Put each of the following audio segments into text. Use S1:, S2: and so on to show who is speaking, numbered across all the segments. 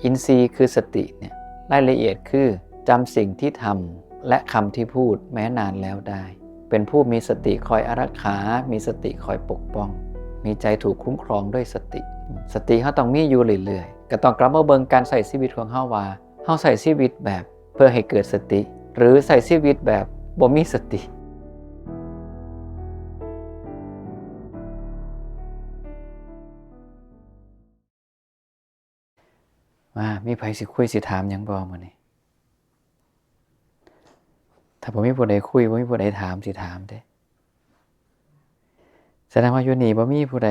S1: อินทรีย์คือสติเนี่ยรายละเอียดคือจำสิ่งที่ทำและคำที่พูดแม้นานแล้วได้เป็นผู้มีสติคอยอารักขามีสติคอยปกป้องมีใจถูกคุ้มครองด้วยสติเขาต้องมีอยู่เรื่อยๆก็ต้องกลับมาเบิ่งการใช้ชีวิตของเฮาว่าเฮาใช้ชีวิตแบบเพื่อให้เกิดสติหรือใช้ชีวิตแบบบ่มีสติมีไผสิคุยสิถามหยังบ่มื้อนี้ถ้าบ่มีผู้ใดคุยบ่มีผู้ใดถามสิถามเด้แสดงว่าอยู่นี่บ่มีผู้ใด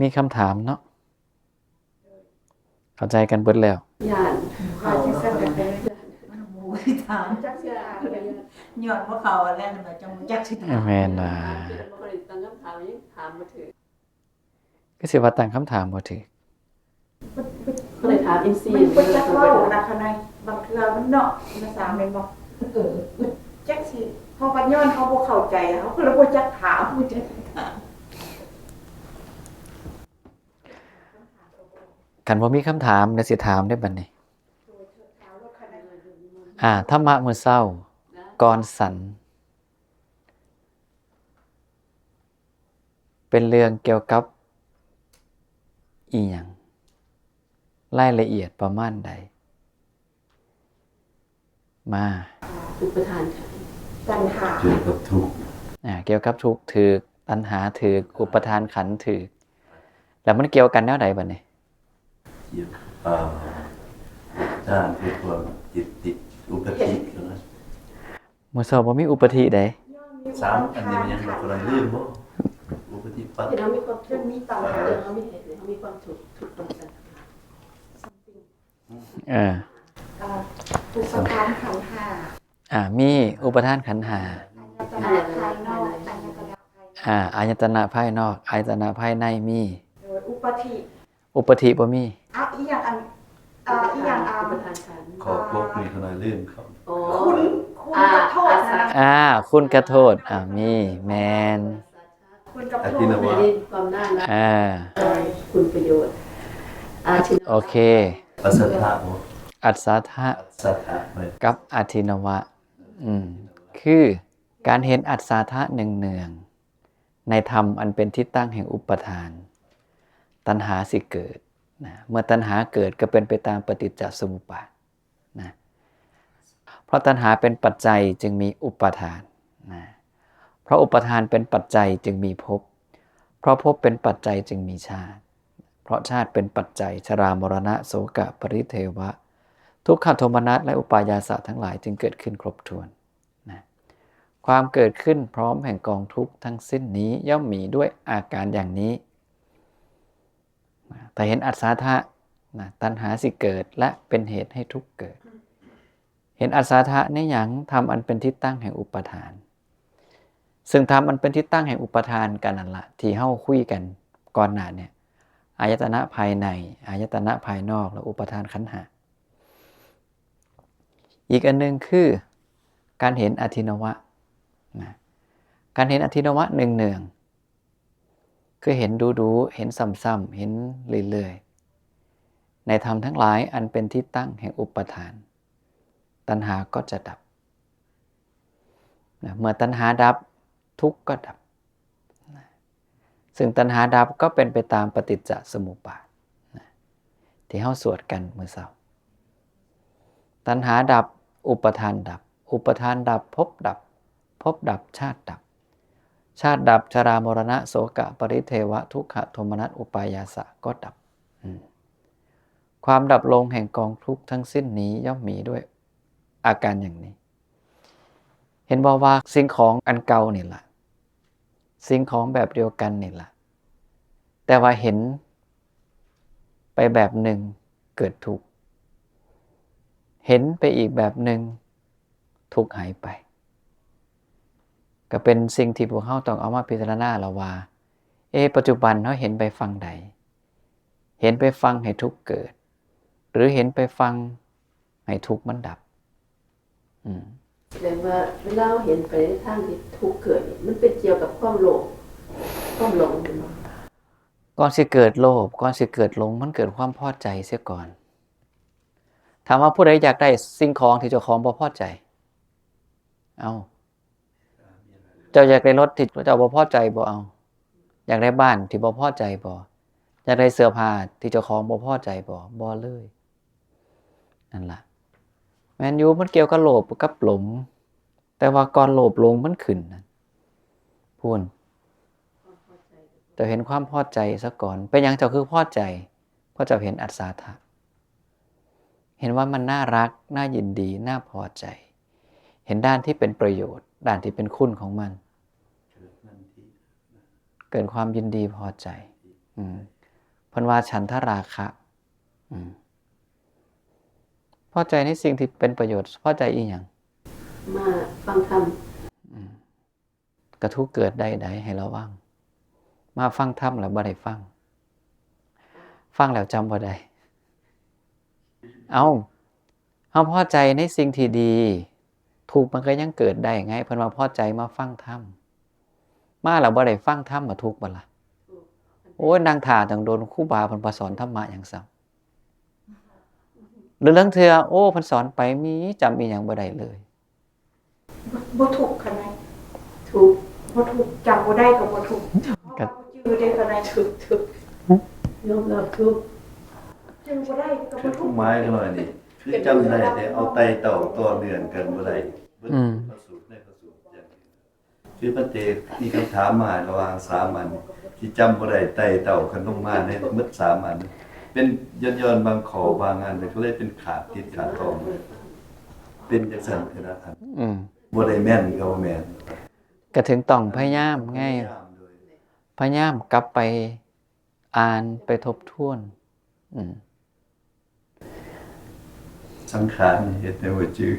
S1: มีคำถามเนาะเข้าใจกันเบิดแล้ว
S2: ย่านเขาเนาะมันหมู่สิถามจักสิถามย้อนบ่เข้าแล้วมันจังจักสิถาม
S1: แม่นว่า
S3: บ่ได้ตั้งคำถามยังถามบ่ถูก
S1: ก็สิว่าตั้งคำถามบ่ถูก
S3: ก็เลยถามอินซี
S2: มันจักเว้านะคะนายบางเทื่อมันเนาะภาษาแม่นบ่จักสิเฮาก็ย้อนเขาบ่เข้าใจเขาก็เลยบ่จักถามบ่จักถาม
S1: คันบ่มีคำถามแล้วสิถามได้บัดนี้ธรรมะมื้อเช้าก่อนสันเป็นเรื่องเกี่ยวกับอีหยังรายละเอียดประมาณใดมา
S3: อุปทานขันธ์
S2: ปัญหา
S4: เกี่ยวกับทุกข์
S1: เกี่ยวกับทุกข์ถูกตัณหาถูกอุปทานขันธ์ถูกแล้วมันเกี่ยวกันแนวใดบัดนี้
S4: เกี่ยวด้านที่พวกจิตติอุปธินะ
S1: มื้อเช้าบ่มีอุปธิใด
S4: 3อันนี้มันยังบ่ค่อยลืมบ่อุปธิปัตติ
S3: เรามีความทุกข์มีตัณหาเรามีเหตุเรามีความทุกข์ตรงกัน
S2: อุปทานขันธ์5
S1: มีอุปทานขันธ์5อายตนะภายนอกอายตนะภายในมี
S2: โดยอุ
S1: ปธิบ่มี
S2: อีหยังอีหยัง
S3: อุปทานขันธ์
S4: ขอพวกมีคนลืมครับ
S2: คุณกระโทษนะ
S1: คุณกระโทษมีแม่น
S2: คุณกระโทษ
S3: ความน่ารักคุณประโยชน์
S1: โอเค
S4: ปัสสัทธะ
S1: อัสสัทธะกับอทินวะคือการเห็นอัสสัทธะเนืองๆในธรรมอันเป็นที่ตั้งแห่งอุปทานตัณหาสิเกิดเมื่อตัณหาเกิดก็เป็นไปตามปฏิจจสมุปบาทเพราะตัณหาเป็นปัจจัยจึงมีอุปทานเพราะอุปทานเป็นปัจจัยจึงมีภพเพราะภพเป็นปัจจัยจึงมีชาติเพราะชาติเป็นปัจจัยชรามรณะโศกะปริเทวะทุกขโทมนัสและอุปาญาสะทั้งหลายจึงเกิดขึ้นครบถ้วนความเกิดขึ้นพร้อมแห่งกองทุกข์ทั้งสิ้นนี้ย่อมมีด้วยอาการอย่างนี้แต่เห็นอัสสัทธะตัณหาสิเกิดและเป็นเหตุให้ทุกข์เกิดเห็นอัสสัทธะในหยังธรรมอันเป็นที่ตั้งแห่งอุปทานซึ่งธรรมอันเป็นที่ตั้งแห่งอุปทานกันนั่นละที่เฮาคุยกันก่อนหน้าเนี่ยอายตนะภายในอายตนะภายนอกและอุปทานขันธ์5อีกอันนึงคือการเห็นอทินวะการเห็นอทินวะเนืองๆคือเห็นดูเห็นซ้ำๆเห็นเรื่อยๆในธรรมทั้งหลายอันเป็นที่ตั้งแห่งอุปทานตัณหาก็จะดับเมื่อตัณหาดับทุกข์ก็ดับซึ่งตัณหาดับก็เป็นไปตามปฏิจจสมุปบาทที่เฮาสวดกันเมื่อเช้าตัณหาดับอุปทานดับอุปทานดับภพดับภพดับชาติดับชาติดับชรามรณะโศกะปริเทวะทุกขโทมนัสอุปาญาสะก็ดับความดับลงแห่งกองทุกข์ทั้งสิ้นนี้ย่อมมีด้วยอาการอย่างนี้เห็นว่าสิ่งของอันเก่านี่แหละสิ่งของแบบเดียวกันนี่แหละแต่ว่าเห็นไปแบบหนึ่งเกิดทุกข์เห็นไปอีกแบบหนึ่งทุกข์หายไปก็เป็นสิ่งที่พวกเราต้องเอามาพิจารณาแล้วว่าปัจจุบันเราเห็นไปฟังใดเห็นไปฟังให้ทุกข์เกิดหรือเห็นไปฟังให้ทุกข์มันดับ
S3: แสดงว่าเวลาเราเห็นไปทางที่ทุกข์เกิดมันเป็นเกี่ยวกับความโลภความหลง
S1: ก่อนสิเกิดโลภก่อนสิเกิดหลงมันเกิดความพอใจเสียก่อน ถามว่าผู้ใดอยากได้สิ่งของที่เจ้าของบ่พอใจเอาเจ้าอยากได้รถที่เจ้าบ่พอใจบ่เอาอยากได้บ้านที่บ่พอใจบ่อยากได้เสื้อผ้าที่เจ้าของบ่พอใจบ่เลยนั่นล่ะแม่นอยู่มันเกี่ยวกับโลภกับหลงแต่ว่าก่อนโลภหลงมันขึ้นนะพูนเจ้าเห็นความพอใจซะก่อนเป็นหยังเจ้าคือพอใจเพราะเจ้าเห็นอัศทะเห็นว่ามันน่ารักน่ายินดีน่าพอใจเห็นด้านที่เป็นประโยชน์ด้านที่เป็นคุณของมันเกิดความยินดีพอใจเพิ่นว่าฉันทราคะพอใจในสิ่งที่เป็นประโยชน์พอใจอีหยัง
S3: มาฟังธรรม
S1: กระทุกเกิดได้ให้ระวังมาฟังธรรมแล้วบ่ได้ฟังแล้วจำบ่ได้เฮาพอใจในสิ่งที่ดีถูกมันก็ยังเกิดได้ไงเพิ่นว่าพอใจมาฟังธรรมมาแล้วบ่ได้ฟังธรรมมาทุกข์บ่ล่ะโอ้ยนางท่าต้องโดนครูบาเพิ่นสอนธรรมะหยังซักหรือเรื่องเทื่อโอ้เพิ่นสอนไปมีจำอีหยังบ่ได้เลย
S2: บ่ถูกคั่นไหน
S3: ถูก
S2: บ่ถูกจำบ่ได้ก็บ่ถูกก็ชื่อได้คั่นไหนถูก
S3: ยอมรับถูก
S2: ชื่อบ่ได้ก็บ่ถูก
S4: ไม้กันหน่อยนี่คือจำได้แต่เอาไตเต่าตัวเนื่องกันบ่ได้พระสูตรอย่างคือพระเตมีคำถามมาระหว่าง3อันที่จำบ่ได้ไตเต่ากันลงมาในหมด3อันเป็นย้อนบางขอบางอันก็เลยเป็นขาดติดขาดตองเป็นจังซั่นคือนะครับบ่ได้แม่นก็บ่แม่น
S1: ก็ถึงต้องพยายามไงพยายามกลับไปอ่านไปทบทวน
S4: สังขารเฮ็ดให้บ่จื้อ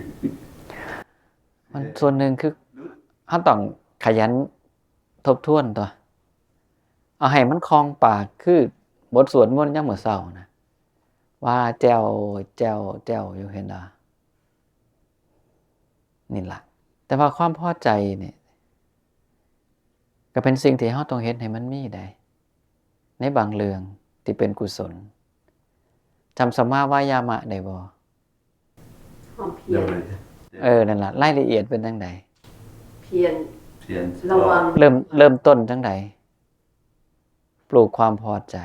S1: มันส่วนหนึ่งคือเฮาต้องขยันทบทวนตัวเอาให้มันคล่องปากคือบทสวดมนต์ยามมื้อเช้านะว่าแจ้วอยู่เห็นบ่นี่ล่ะแต่ว่าความพอใจเนี่ยก็เป็นสิ่งที่เฮาต้องเฮ็ดให้มันมีได้ในบางเรื่องที่เป็นกุศลจำสัมมาวายามะได้บ่
S3: ความเพียร
S1: นั่นล่ะรายละเอียดเป็นจังได๋
S3: เพียรระวัง
S1: เริ่มต้นจังได๋ปลูกความพอใจ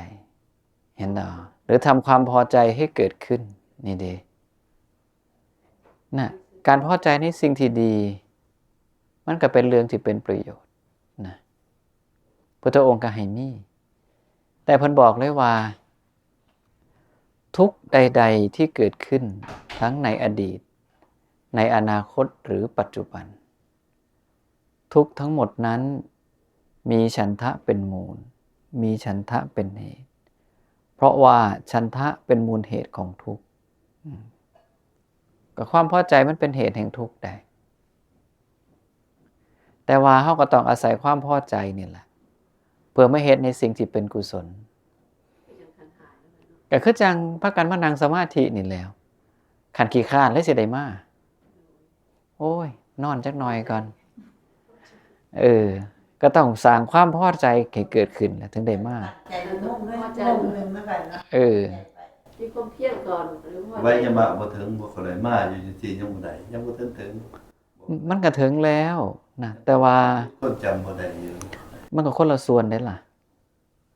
S1: เห็นบ่หรือทำความพอใจให้เกิดขึ้นนี่เด้น่ะการพอใจในสิ่งที่ดีมันก็เป็นเรื่องที่เป็นประโยชน์นะพุทธองค์ก็ให้มีแต่เพิ่นบอกเลยว่าทุกข์ใดๆที่เกิดขึ้นทั้งในอดีตในอนาคตหรือปัจจุบันทุกข์ทั้งหมดนั้นมีฉันทะเป็นมูลมีฉันทะเป็นเหตุเพราะว่าฉันทะเป็นมูลเหตุของทุกข์ก็ความพอใจมันเป็นเหตุแห่งทุกข์ได้แต่ว่าเฮาก็ต้องอาศัยความพอใจนี่แหละเพื่อไม่เฮ็ดในสิ่งที่เป็นกุศลก็คือจังพากันมานั่งสมาธินี่แล้วขันขี้คร้านเลยสิได้มาโอ้ยนอนจักหน่อยก่อนก็ต้องสร้างความพอใจให้เกิดขึ้นแล้วถึงได้มา
S2: ใจนุ่มเลยใจนึงเหมือนกันนะ
S3: มีความเพียรก่อนหรือว่า
S4: ไว้ยามะบ่ถึงบ่ค่อยมาอยู่จริงๆยังบ่ได้ยังบ่ถึง
S1: มันก็ถึงแล้วนะแต่ว่า
S4: คนจำบ่ได้อยู่
S1: มันก็คนละส่วนเด้ล่ะ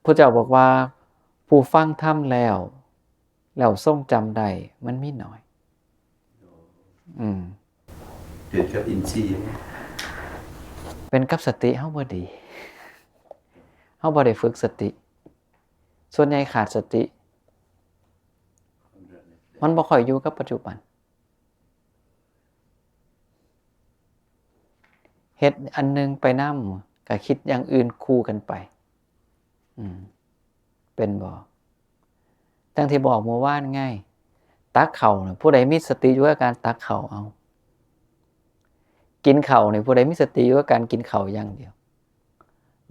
S1: พระเจ้าบอกว่าผู้ฟังธรรมแล้วทรงจำได้มันมีน้อย
S4: เกิดกับอินทรีย์
S1: เป็นกับสติเฮาบ่ดีเฮาบ่ได้ฝึกสติส่วนใหญ่ขาดสติมันบ่ค่อยอยู่กับปัจจุบันเฮ็ดอันนึงไปนำก็คิดอย่างอื่นคู่กันไปเป็นบ่จังที่บอกเมื่อวานไงตักข้าวน่ะผู้ใดมีสติอยู่กับการตักข้าวเอากินข้าวนี่ผู้ใดมีสติอยู่กับการกินข้าวอย่างเดียว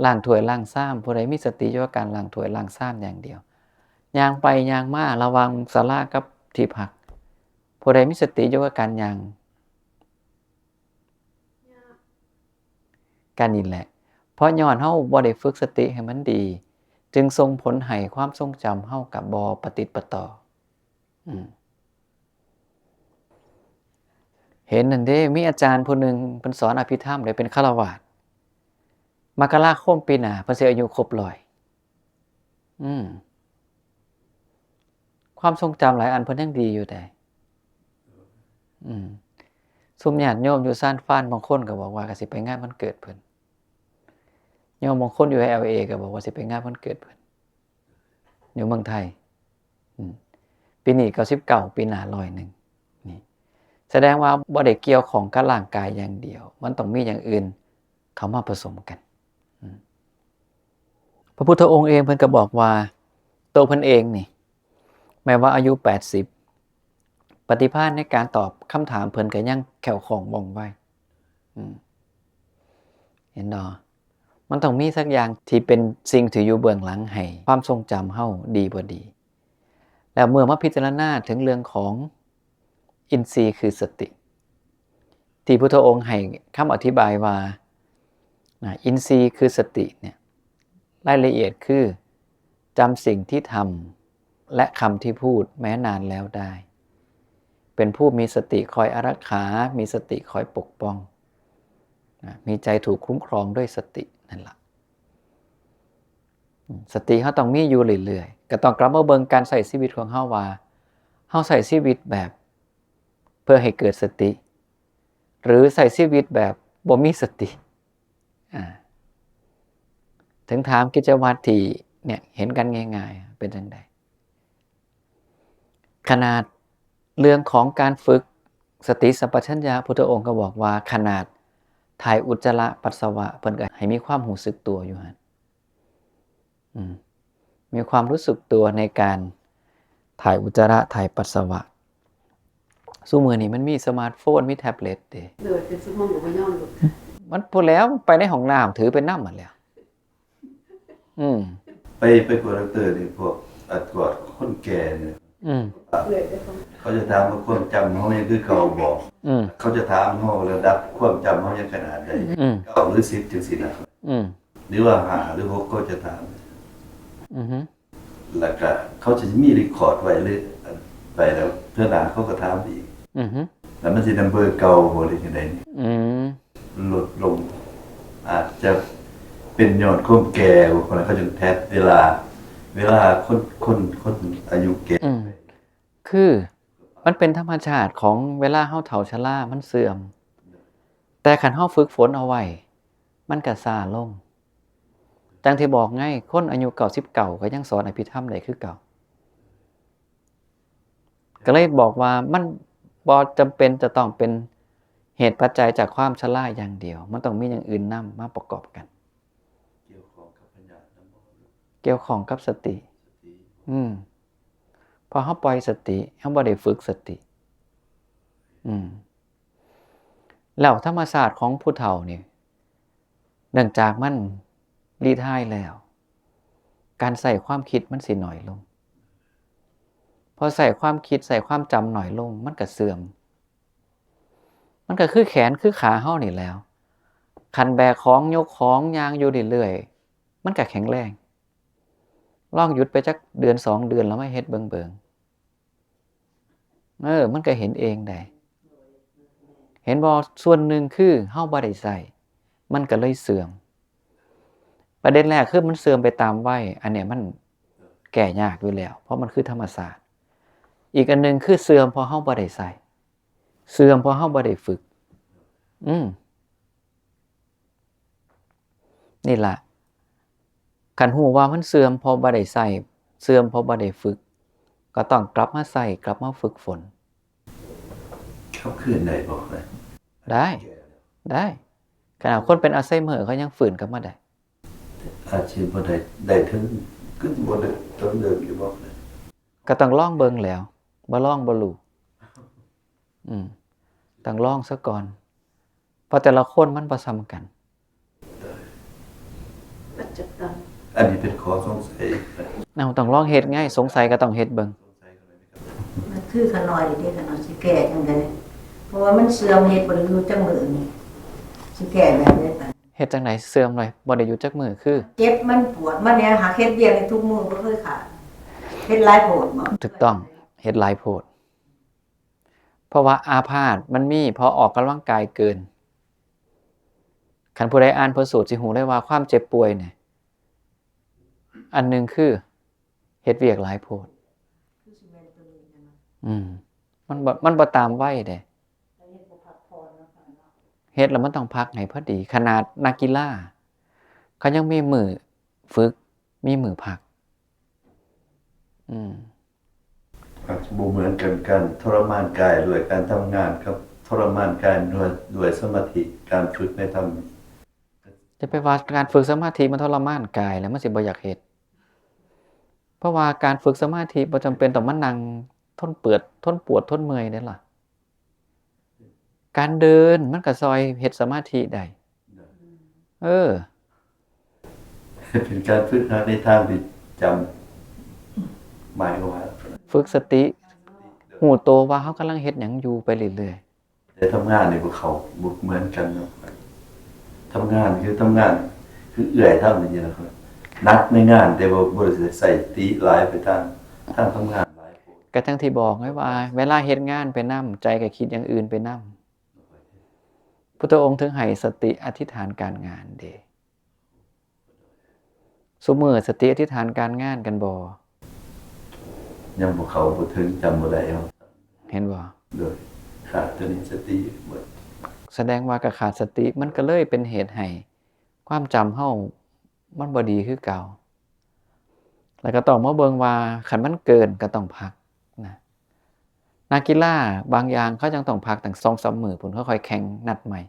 S1: ล้างถ้วยล้างชามผู้ใดมีสติอยู่กับการล้างถ้วยล้างชามอย่างเดียวย่างไปย่างมาระวังศาลากับที่พักผู้ใดมีสติอยู่กับการย่างการนี่แหละเพราะย้อนเฮาบ่ได้ฝึกสติให้มันดีจึงส่งผลให้ความทรงจำเฮากับบ่ปฏิดปะต่อ เห็นนั่นเด้มีอาจารย์ผู้หนึ่งเพิ่นสอนอภิธรรมเลยเป็นฆราวาสมกราคมปีหน้าเพิ่นสิอายุครบ100ความทรงจำหลายอันเพิ่นยังดีอยู่ได้ซุมญาติโยมอยู่ซานฟรานบางคนก็บอกว่าก็สิไปงานวันเกิดเพิ่นโยมบางคนอยู่ LA ก็บอกว่าสิไปงานวันเกิดเพิ่นอยู่เมืองไทยปีนี้99ปีหน้า100นี่แสดงว่าบ่ได้เกี่ยวของกับร่างกายอย่างเดียวมันต้องมีอย่างอื่นเข้ามาผสมกันพระพุทธองค์เองเพิ่นก็บอกว่าตัวเพิ่นเองนี่แม้ว่าอายุ80ปฏิภาณในการตอบคำถามเพิ่นก็ยังแข็งของว่องไวเห็นดอมันต้องมีสักอย่างที่เป็นสิ่งที่อยู่เบื้องหลังให้ความทรงจำเฮาดีบ่ดีแล้วเมื่อมาพิจารณาถึงเรื่องของอินทรีย์คือสติที่พุทธองค์ให้คำอธิบายว่าอินทรีย์คือสติเนี่ยรายละเอียดคือจำสิ่งที่ทำและคำที่พูดแม้นานแล้วได้เป็นผู้มีสติคอยอารักขามีสติคอยปกป้องมีใจถูกคุ้มครองด้วยสตินั่นแหละสติเขาต้องมีอยู่เรื่อยๆก็ต้องกลับมาเบิ่งการใส่ชีวิตของเฮาว่าเฮาใส่ชีวิตแบบเพื่อให้เกิดสติหรือใส่ชีวิตแบบบ่มีสติถึงถามกิจวัตรที่เนี่ยเห็นกันง่ายๆเป็นจังไดขนาดเรื่องของการฝึกสติสัมปชัญญะพุทธองค์ก็บอกว่าขนาดถ่ายอุจจาระปัสสาวะเพิ่นก็ให้มีความรู้สึกตัวอยู่หั่นมีความรู้สึกตัวในการถ่ายอุจจาระถ่ายปัสสาวะซุมื้อนี้มันมีสมาร์ทโฟนมีแท็บเล็ตเด้
S3: เดินเป็นชั่วโมงก็บ่ยอมลูก
S1: มันพูดแล้วไปในห้องน้ำถือเป็นน้ำหมดแล้ว
S4: ไปกวดดอกเตอร์นี่พวกกวดคนแก่เนี่ยเขาจะถามว่าความจำเขายังคือเก่าบ่เขาจะถามเฮาระดับความจำเขายังขนาดใด9หรือ10จังซี่นะหรือว่า5หรือ6ก็จะถามแล้วก็เขาจะมีรีคอร์ดไว้เลยไปแล้วเทื่อหน้าเขาก็ถามอีกแล้วมันสินำเบอร์เก่าบ่ได้จังได๋ลดลงอาจจะเป็นย้อนความแก่คนเขาจึงแทบเวลาคนอายุแก่
S1: คือมันเป็นธรรมชาติของเวลาเฮาเฒ่าชรามันเสื่อมแต่คันเฮาฝึกฝนเอาไว้มันก็ช้าลงจังที่บอกไงคนอายุ99ก็ยังสอนอภิธรรมได้คือเก่าก็เลยบอกว่ามันบ่จำเป็นจะต้องเป็นเหตุปัจจัยจากความชราอย่างเดียวมันต้องมีอย่างอื่นนำมาประกอบกันเกี่ยวข้องกับปัญญาเกี่ยวข้องกับสติพอเฮาปล่อยสติเฮาบ่ได้ฝึกสติแล้วธรรมชาติของผู้เฒ่านี่เนื่องจากมันรีไทร์แล้วการใส่ความคิดมันสิน้อยลงพอใส่ความคิดใส่ความจำน้อยลงมันก็เสื่อมมันก็คือแขนคือขาเฮานี่แล้วคันแบกของยกของย่างอยู่เรื่อยๆมันก็แข็งแรงลองหยุดไปจักเดือน2เดือนแล้วไม่เฮ็ดเบิ่งมันก็เห็นเองได้เห็นบ่ส่วนหนึ่งคือเฮาบ่ได้ใส่มันก็เลยเสื่อมประเด็นแรกคือมันเสื่อมไปตามวัยอันเนี้ยมันแก้ยากอยู่แล้วเพราะมันคือธรรมศาสตร์อีกอันนึงคือเสื่อมเพราะเฮาบ่ได้ใส่เสื่อมเพราะเฮาบ่ได้ฝึกนี่ล่ะคันฮู้ว่ามันเสื่อมเพราะบ่ได้ใส่เสื่อมเพราะบ่ได้ฝึกก็ต้องกลับมาใส่กลับมาฝึกฝน
S4: เขาคืนได้บ่
S1: ได้ขนาดคนเป็นอัลไซเมอร์เขายังฟื้นกลับมาได้
S4: อาชีพบ่ได้ถึงคือบ่ได้ต้องเดิมอยู่บ่
S1: ก็ต้องลองเบิ่งแล้วบ่ลองบ่รู้ต้องลองซะก่อนเพราะแต่ละคนมันบ่ซ้ำกัน
S3: ปัจจุบัน
S4: อันนี้เป็นข้อสงสัย
S1: ต้องลองเฮ็ดไงสงสัยก็ต้องเฮ็ดเบิ่ง
S2: มันคือขน้อยเด้ขน้อยสิแก้จังได๋เพราะว่ามันเสื่อมเฮ็ดบ่ได้อยู่จังมื้อนี่สิแก้แบบนี้ปะ
S1: เฮ็ดจังได๋เสื่อมเลยบ่ได้อยู่จักมื้อคือ
S2: เจ็บมันปวดมันเนี่ยหาเฮ็ดเวียกในทุกมื้อบ่เคยขาดเฮ็ดหลายโพดบ่
S1: ถูกต้องเฮ็ดหลายโพด เพราะว่าอาพาธมันมีพอออกกำลังกายเกินคันผู้ใดอ่านพระสูตรสิหูได้ว่าความเจ็บป่วยเนี่ยอันหนึ่งคือเฮ็ดเวียกหลายโพดมันบ่ตามวัยเด้เฮ็ดแล้วมันต้องพักให้พอดีขนาดนักกีฬาเขายังมีมื้อฝึกมีมื้อพัก
S4: อาจจะบ่เหมือนกันการทรมานกายด้วยการทำงานกับทรมานกายด้วยสมาธิการฝึกในธรรม
S1: จะไปว่าการฝึกสมาธิมันทรมานกายแล้วมันสิบ่อยากเฮ็ดเพราะว่าการฝึกสมาธิบ่จำเป็นต้องมานั่งทนปวดทนเมื่อยเด้ล่ะการเดินมันก็ซอยเฮ็ดสมาธิได้
S4: เป็นการฝึกในทางที่จำหมายว่า
S1: ฝึกสติหูโตว่าเฮากำลังเฮ็ดหยังอยู่ไปเรื่อย
S4: ๆแต่ทำงานนี่พวกเขาบ่เหมือนกันเนาะทำงานคือเอื้อยทำอย่างนี้นะครับนักในงานแต่บ่ได้ใส่ติหลายไปทางทำงานหลายโพด
S1: ก็ทั้งที่บอกไว้ว่าเวลาเฮ็ดงานไปนำใจก็คิดอย่างอื่นไปนำพุทธองค์ถึงให้สติอธิษฐานการงานเด้ซุมื้อสติอธิษฐานการงานกันบ่
S4: ยังบ่เข้าบ่ถึงจำบ่ได้ครับ
S1: เห็นบ่
S4: โดยขาดตัวนี้สติหมด
S1: แสดงว่าก็ขาดสติมันก็เลยเป็นเหตุให้ความจำเฮามันบ่ดีคือเก่าแล้วก็ต้องมาเบิ่งว่าคันมันเกินก็ต้องพักนะนักกีฬาบางอย่างเขาจังต้องพักตั้ง 2-3 มื้อพุ่นค่อยๆแข่งนัดใหม่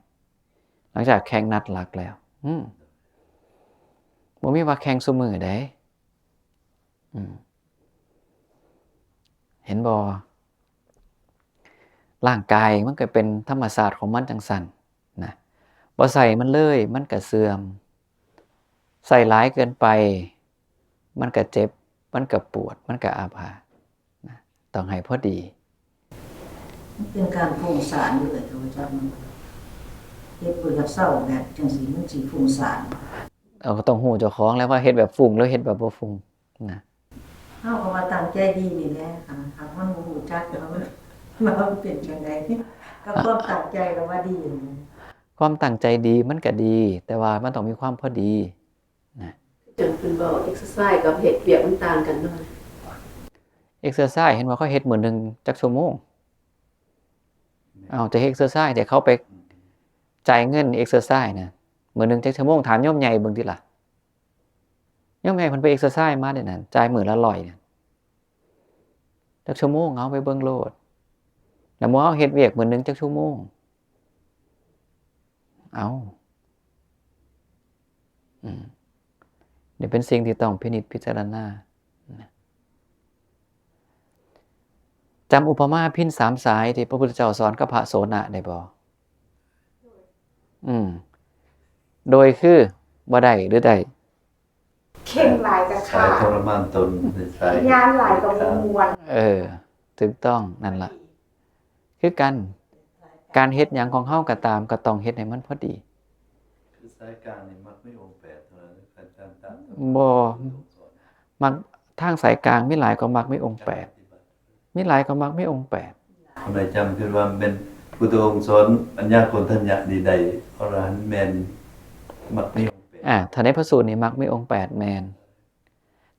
S1: หลังจากแข่งนัดหลักแล้วบ่มีว่าแข่งซุมื้อเด้เห็นบ่ร่างกายมันก็เป็นธรรมชาติของมันจังซั่นนะบ่ใส่มันเลยมันก็เสื่อมใส่หลายเกินไปมันก็เจ็บมันก็ปวดมันก็อาพาธนะต้องให้พอดี
S5: มันเป็นการฟุ้งซ่านอยู่เลยพระเจ้าเฮ็ดเพื่อเศร้าแบบจังซี่มันสิฟุ้งซ่าน
S1: เราก็ต้องฮู้เจ้าของแล้วว่าเฮ็ดแบบฟุ้งหรือเฮ็ดแบบบ่ฟุ้งนะ
S5: เฮาก็ว่าตั้งใจดีนี่แหละค่ะมันบ่ฮู้จักว่ามันเป็นจังได๋ก็ความตั้งใจก็ว่าดี
S1: ความตั้งใจดีมันก็ดีแต่ว่ามันต้องมีความพอดีนะ
S3: จนเพิ่นบอกเอ็กเซอร์ไซส์กับเฮ็ดเวียกมันต่างกันเนาะ
S1: เอ็กเซอร์ไซส์เห็นว่าเขาเฮ็ดมื้อนึงจักชั่วโมงจะเอ็กเซอร์ไซส์แต่เขาไปจ่ายเงินเอ็กเซอร์ไซส์นะมื้อนึงจักชั่วโมงถามโยมใหญ่เบิ่งติล่ะโยมใหญ่เพิ่นไปเอ็กเซอร์ไซส์มาเด้นั่นจ่ายมื้อละ100เนี่ยจักชั่วโมงเอาไปเบิ่งโลดแล้วหมอเฮ็ดเวียกมื้อนึงจักชั่วโมงนี่เป็นสิ่งที่ต้องพินิจพิจารณาจำอุปมาพิณ3สายที่พระพุทธเจ้าสอนกับพระโสนะได้บ่โดยคือบ่ได้หรือได้
S2: เข่งหลายกับขา
S4: ทรมานตน
S2: งานหลายกับมวล
S1: ถูกต้องนั่นล่ะคือการเฮ็ดหยังของเฮาก็ตามก็ต้องเฮ็ดให้มันพอดี
S4: คือสายกลางนี่มักไม่องค์8เท่านั้นอาจารย์ตาม
S1: บ่มักทางสายกลางมีหลายก็มักไม่องค์8มีหลายก็มักไม่องค์8
S4: คนใดจำคือว่าเป็นพุทธองค์สอนปัญญาโกณทัญญะนี่ได้อรหันต์แม่นมักไม่องค์8
S1: ถ้าในพระสูตรนี่มักไม่องค์8แม่น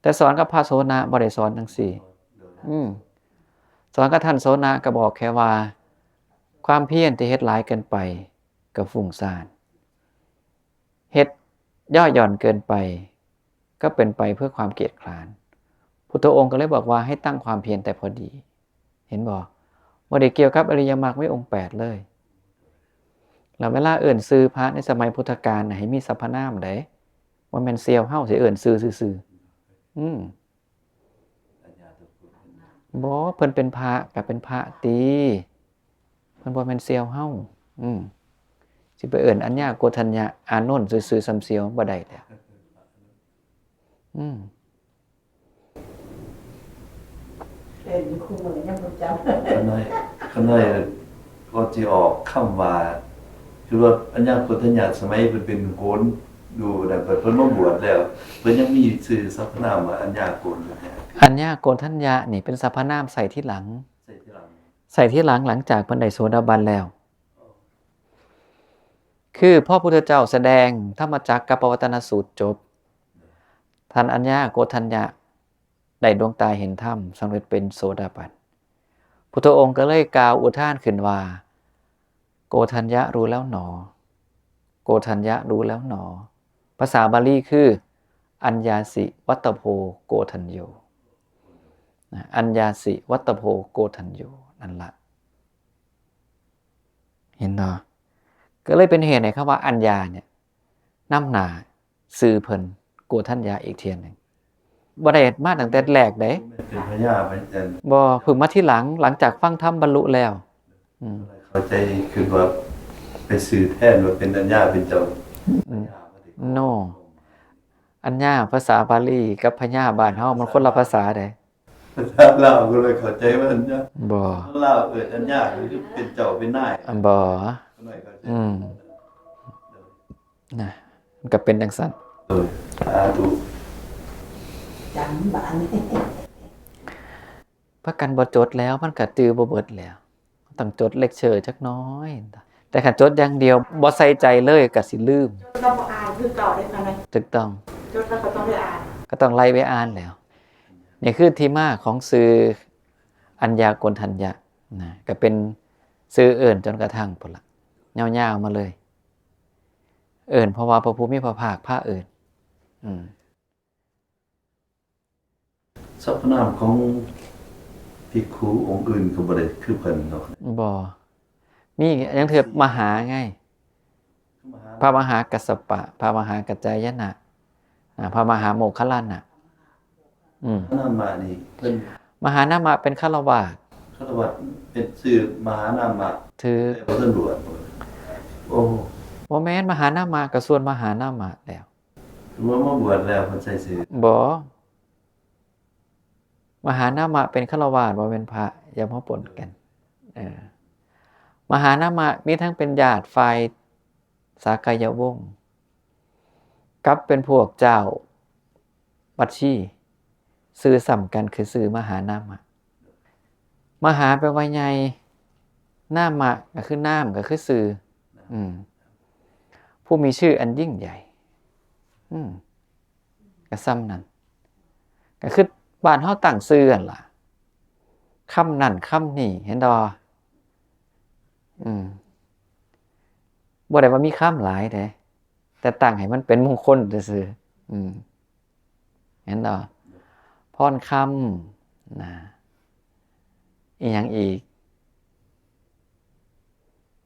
S1: แต่สอนกับพระโสนะบ่ได้สอนจังซี่สอนกับท่านโสนะก็บอกแค่ว่าความเพียรที่เฮ็ดหลายเกินไปก็ฟุ้งซ่านเฮ็ดย่อหย่อนเกินไปก็เป็นไปเพื่อความเกียจคร้านพุทธองค์ก็เลยบอกว่าให้ตั้งความเพียรแต่พอดีเห็นบ่บ่ได้เกี่ยวกับอริยมรรคไม่องค์8เลยแล้วเวลาเอิ้นชื่อพระในสมัยพุทธกาลให้มีสรรพนามได้บ่แม่นเซียวเฮาสิเอิ้นชื่อซื่อบ่เพิ่นเป็นพระก็เป็นพระติเพิ่นบ่แม่นเซียวเฮาสิไปเอิ้นอัญญาโกฏัญญะอานนท์ซื่อๆซ้ำเซียวบ่ได้แล้ว
S5: เป็นคู่มือยังบ่จำ
S4: ขน้อยก็สิออกคำว่าคือว่าอัญญาโกฏัญญะสมัยเพิ่นเป็นโกนดูนั่นเพิ่นมาบวชแล้วเพิ่นยังมีชื่อสรรพนามว่าอัญญาโกฏัญญะ
S1: อัญญาโกฏัญญะนี่เป็นสรรพนามใส่ที่หลัง ใส่ที่หลังจากเพิ่นได้โสดาบันแล้วคือพ่อพุทธเจ้าแสดงธรรมจักรกับปวัตตนสูตรจบท่านอัญญาโกฏัญญะได้ดวงตาเห็นธรรมสำเร็จเป็นโสดาบันพุทธองค์ก็เลยกล่าวอุทานขึ้นว่าโกฏัญญะรู้แล้วหนอโกฏัญญะรู้แล้วหนอภาษาบาลีคืออัญญาสิวัตตโพโกฏัญโยอัญญาสิวัตตโพโกฏัญโยนั่นละเห็นเนาะก็เลยเป็นเหตุในคำว่าอัญญาเนี่ยนำหน้าสื่อเพิ่นโกฏัญญาอีกเทียนหนึ่งบ่ได้มาตั้งแต่แรกเด้
S4: เป็นพญาไปแต่
S1: บ่เพิ่งมาที่หลังจากฟังธรรมบรรลุแล้ว
S4: เข้าใจคือว่าไปสื่อแทนว่าเป็นอัญญาเป็นเจ้า
S1: โนอัญญาภาษาบาลีกับพญาบ้านเฮามันคนละภาษาเด้
S4: ภาษาลาวก็เลยเข้าใจว่าอัญญา
S1: บ่
S4: ลาวอัญญาคือเป็นเจ้าเป็นนาย
S1: บ่
S4: หน่อยเข้าใจ
S1: นะมันก็เป็นจังซั่น
S4: สาธุ
S5: จำบ้าน
S1: พากันบ่จดแล้วมันก็จือบ่เบิดแล้วต้องจดเลคเชอร์จักน้อย แต่คันจดอย่างเดียวบ่ใส่ใจเลยก็สิลืม
S2: เราบ่อ่านคือเก่าได้ค่ะนะ
S1: ถูกต้อง
S2: จดแล้วก็ต้องได้อ่าน
S1: ก็ต้องไล่ไปอ่านแล้วนี่คือที่มาของสื่ออัญญาโกณฑัญญะนะก็เป็นสื่อเอิ่นจนกระทั่งพุ่นละยาวๆมาเลยเอิ่นเพราะว่าพระภูมิพระภาคพระเอิ่น
S4: สรรพนามของภิกขุองค์อื่นก็บ่ได้คือเพิ่นเนาะ
S1: บ่มีอย่างเถิดมหาไงพระมหากัสสปะพระมหากัจจายนะพระมหาโมคคัลลานะ
S4: นามะนี่เพิ่น
S1: มหานามะเป็นฆราวาส
S4: คารวะเป็นชื่อมหานามะ
S1: ถือ
S4: แต่บ่ทันบวชโอ้
S1: บ่แม่นมหานามะก็ส่วนมหานามะแล้ว
S4: คือว่ามาบวชแล้วเพิ่นใส่ชื่อ
S1: บ่มหานามะเป็นฆราวาสบ่เป็นพระอย่ามาปนกันมหานามะมีทั้งเป็นญาติฝ่ายสากายวงศ์กับเป็นพวกเจ้าวัดชีชื่อซ้ำกันคือชื่อมหานามะมหาแปลว่าใหญ่นามะก็คือน้ำก็คือชื่อผู้มีชื่ออันยิ่งใหญ่ก็ซ้ำนั้นก็คือบ้านเฮาตั้งชื่อนั่นล่ะคำนั่นคำนี่เห็นดอบ่ได้ว่ามีคำหลายเด้แต่ตั้งให้มันเป็นมงคลซื่อเห็นดอพรคำนะอีหยังอีก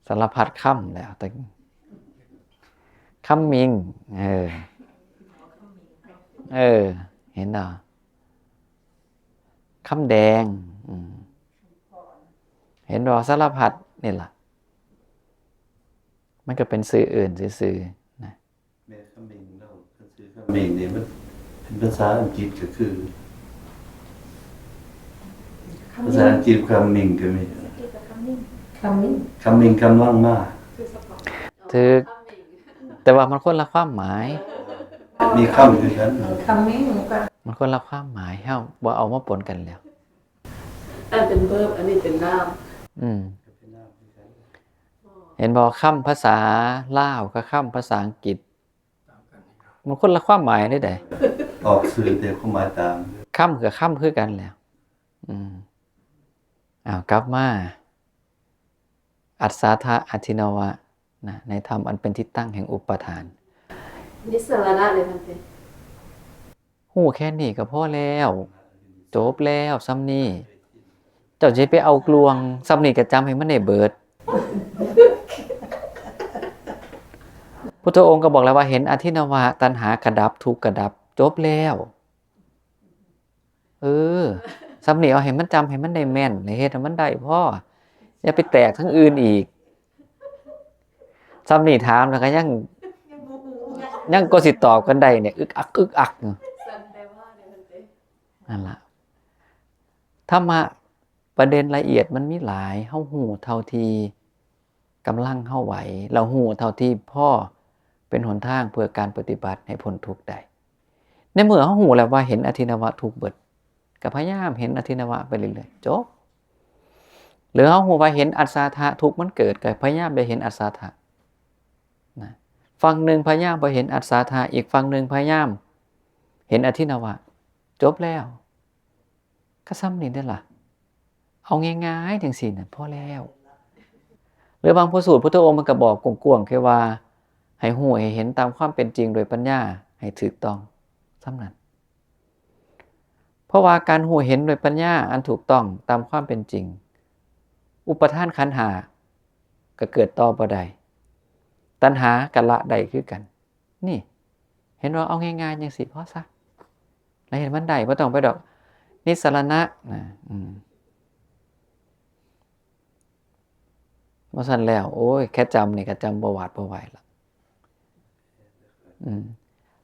S1: สารพัดคำแล้วแต่คำมิงเห็นดอคำแดงเห็นดอสารพัดนี่ล่ะมันก็เป็นสื่ออื่นซื่อๆนะ
S4: แม่คำมิงแล้วก็ชื่อคำมิงนี่มันเป็นภาษาอังกฤษก็คือภาษาอังกฤษคำมิงก็มี
S5: คำนี้
S4: คำมิงกำลังมา
S1: ถือแต่ว่ามันคนละความหมาย
S4: มีคำคือกัน
S5: คำนี้ก็
S1: มันคนละความหมายเฮาบ่เอามาปนกันแล้ว
S3: อันเป็นเบิร์บอันนี้เป็นน้
S1: เห็นบ่คำภาษาลาวกับคำภาษาอังกฤษมันคนละความหมายได้ได
S4: ออกสื่อแต่ความหมายตาม
S1: คำกับคำคือกันแล้วกลับมาอัศสาทะอธินวะนะในธรรมอันเป็นที่ตั้งแห่งอุปทาน
S3: ำนิสรณะเลยมันเป็น
S1: หู้แค่นี้ก็พอแล้วจบแล้วซ้ำนี่เจ้าจะไปเอากลวงซ้ำนี่ก็จำให้มันได้เบิดพุทธองค์ก็บอกแล้วว่าเห็นอธินวะตัณหากระดับทุกข์กระดับจบแล้วซ้ำนี่เอาให้มันจำให้มันได้แม่นในเฮ็ดให้มันได้พ่ออย่าไปแตกทั้งอื่นอีกซ้ำนี่ถามแล้วก็ยังก็สิตอบกันได้เนี่ยอึกอัก
S3: สันแต่ว่าเนี่ยมันเป็น
S1: นั่นล่ะธรรมะประเด็นละเอียดมันมีหลายเฮาฮู้เท่าที่กำลังเฮาไหวเราฮู้เท่าที่พ่อเป็นหนทางเพื่อการปฏิบัติให้พ้นทุกข์ได้ในเมื่อเฮาฮู้แล้วว่าเห็นอธินวะทุกข์เบิดก็พยายามเห็นอธินวะไปเรื่อยๆจบ หรือเฮาฮู้ว่าเห็นอัศทะทุกข์มันเกิดก็พยายามไปเห็นอัศทะนะฝั่งหนึ่งพยายามบ่เห็นอัศทะอีกฝั่งหนึ่งพยายามเห็นอธินวะจบแล้วก็ซ้ำนี่ได้ล่ะเอาง่ายๆจังซี่น่ะพอแล้วหรือบางพระสูตรพุทธองค์มันก็บอกกว้างๆแค่ว่าให้ฮู้ให้เห็นตามความเป็นจริงโดยปัญญาให้ถูกต้องซ้ำนั้นเพราะว่าการฮู้เห็นโดยปัญญาอันถูกต้องตามความเป็นจริงอุปทานขันธ์ห้าก็เกิดต่อบ่ได้ตัณหาก็ละได้คือกันนี่เห็นว่าเอาง่ายๆจังซี่พอซะแล้วเห็นมันได้บ่ต้องไปดอกนิสรณะนะบ่ซั่นแล้วโอ้ยแค่จำนี่ก็จำบ่หวาดบ่ไหวละ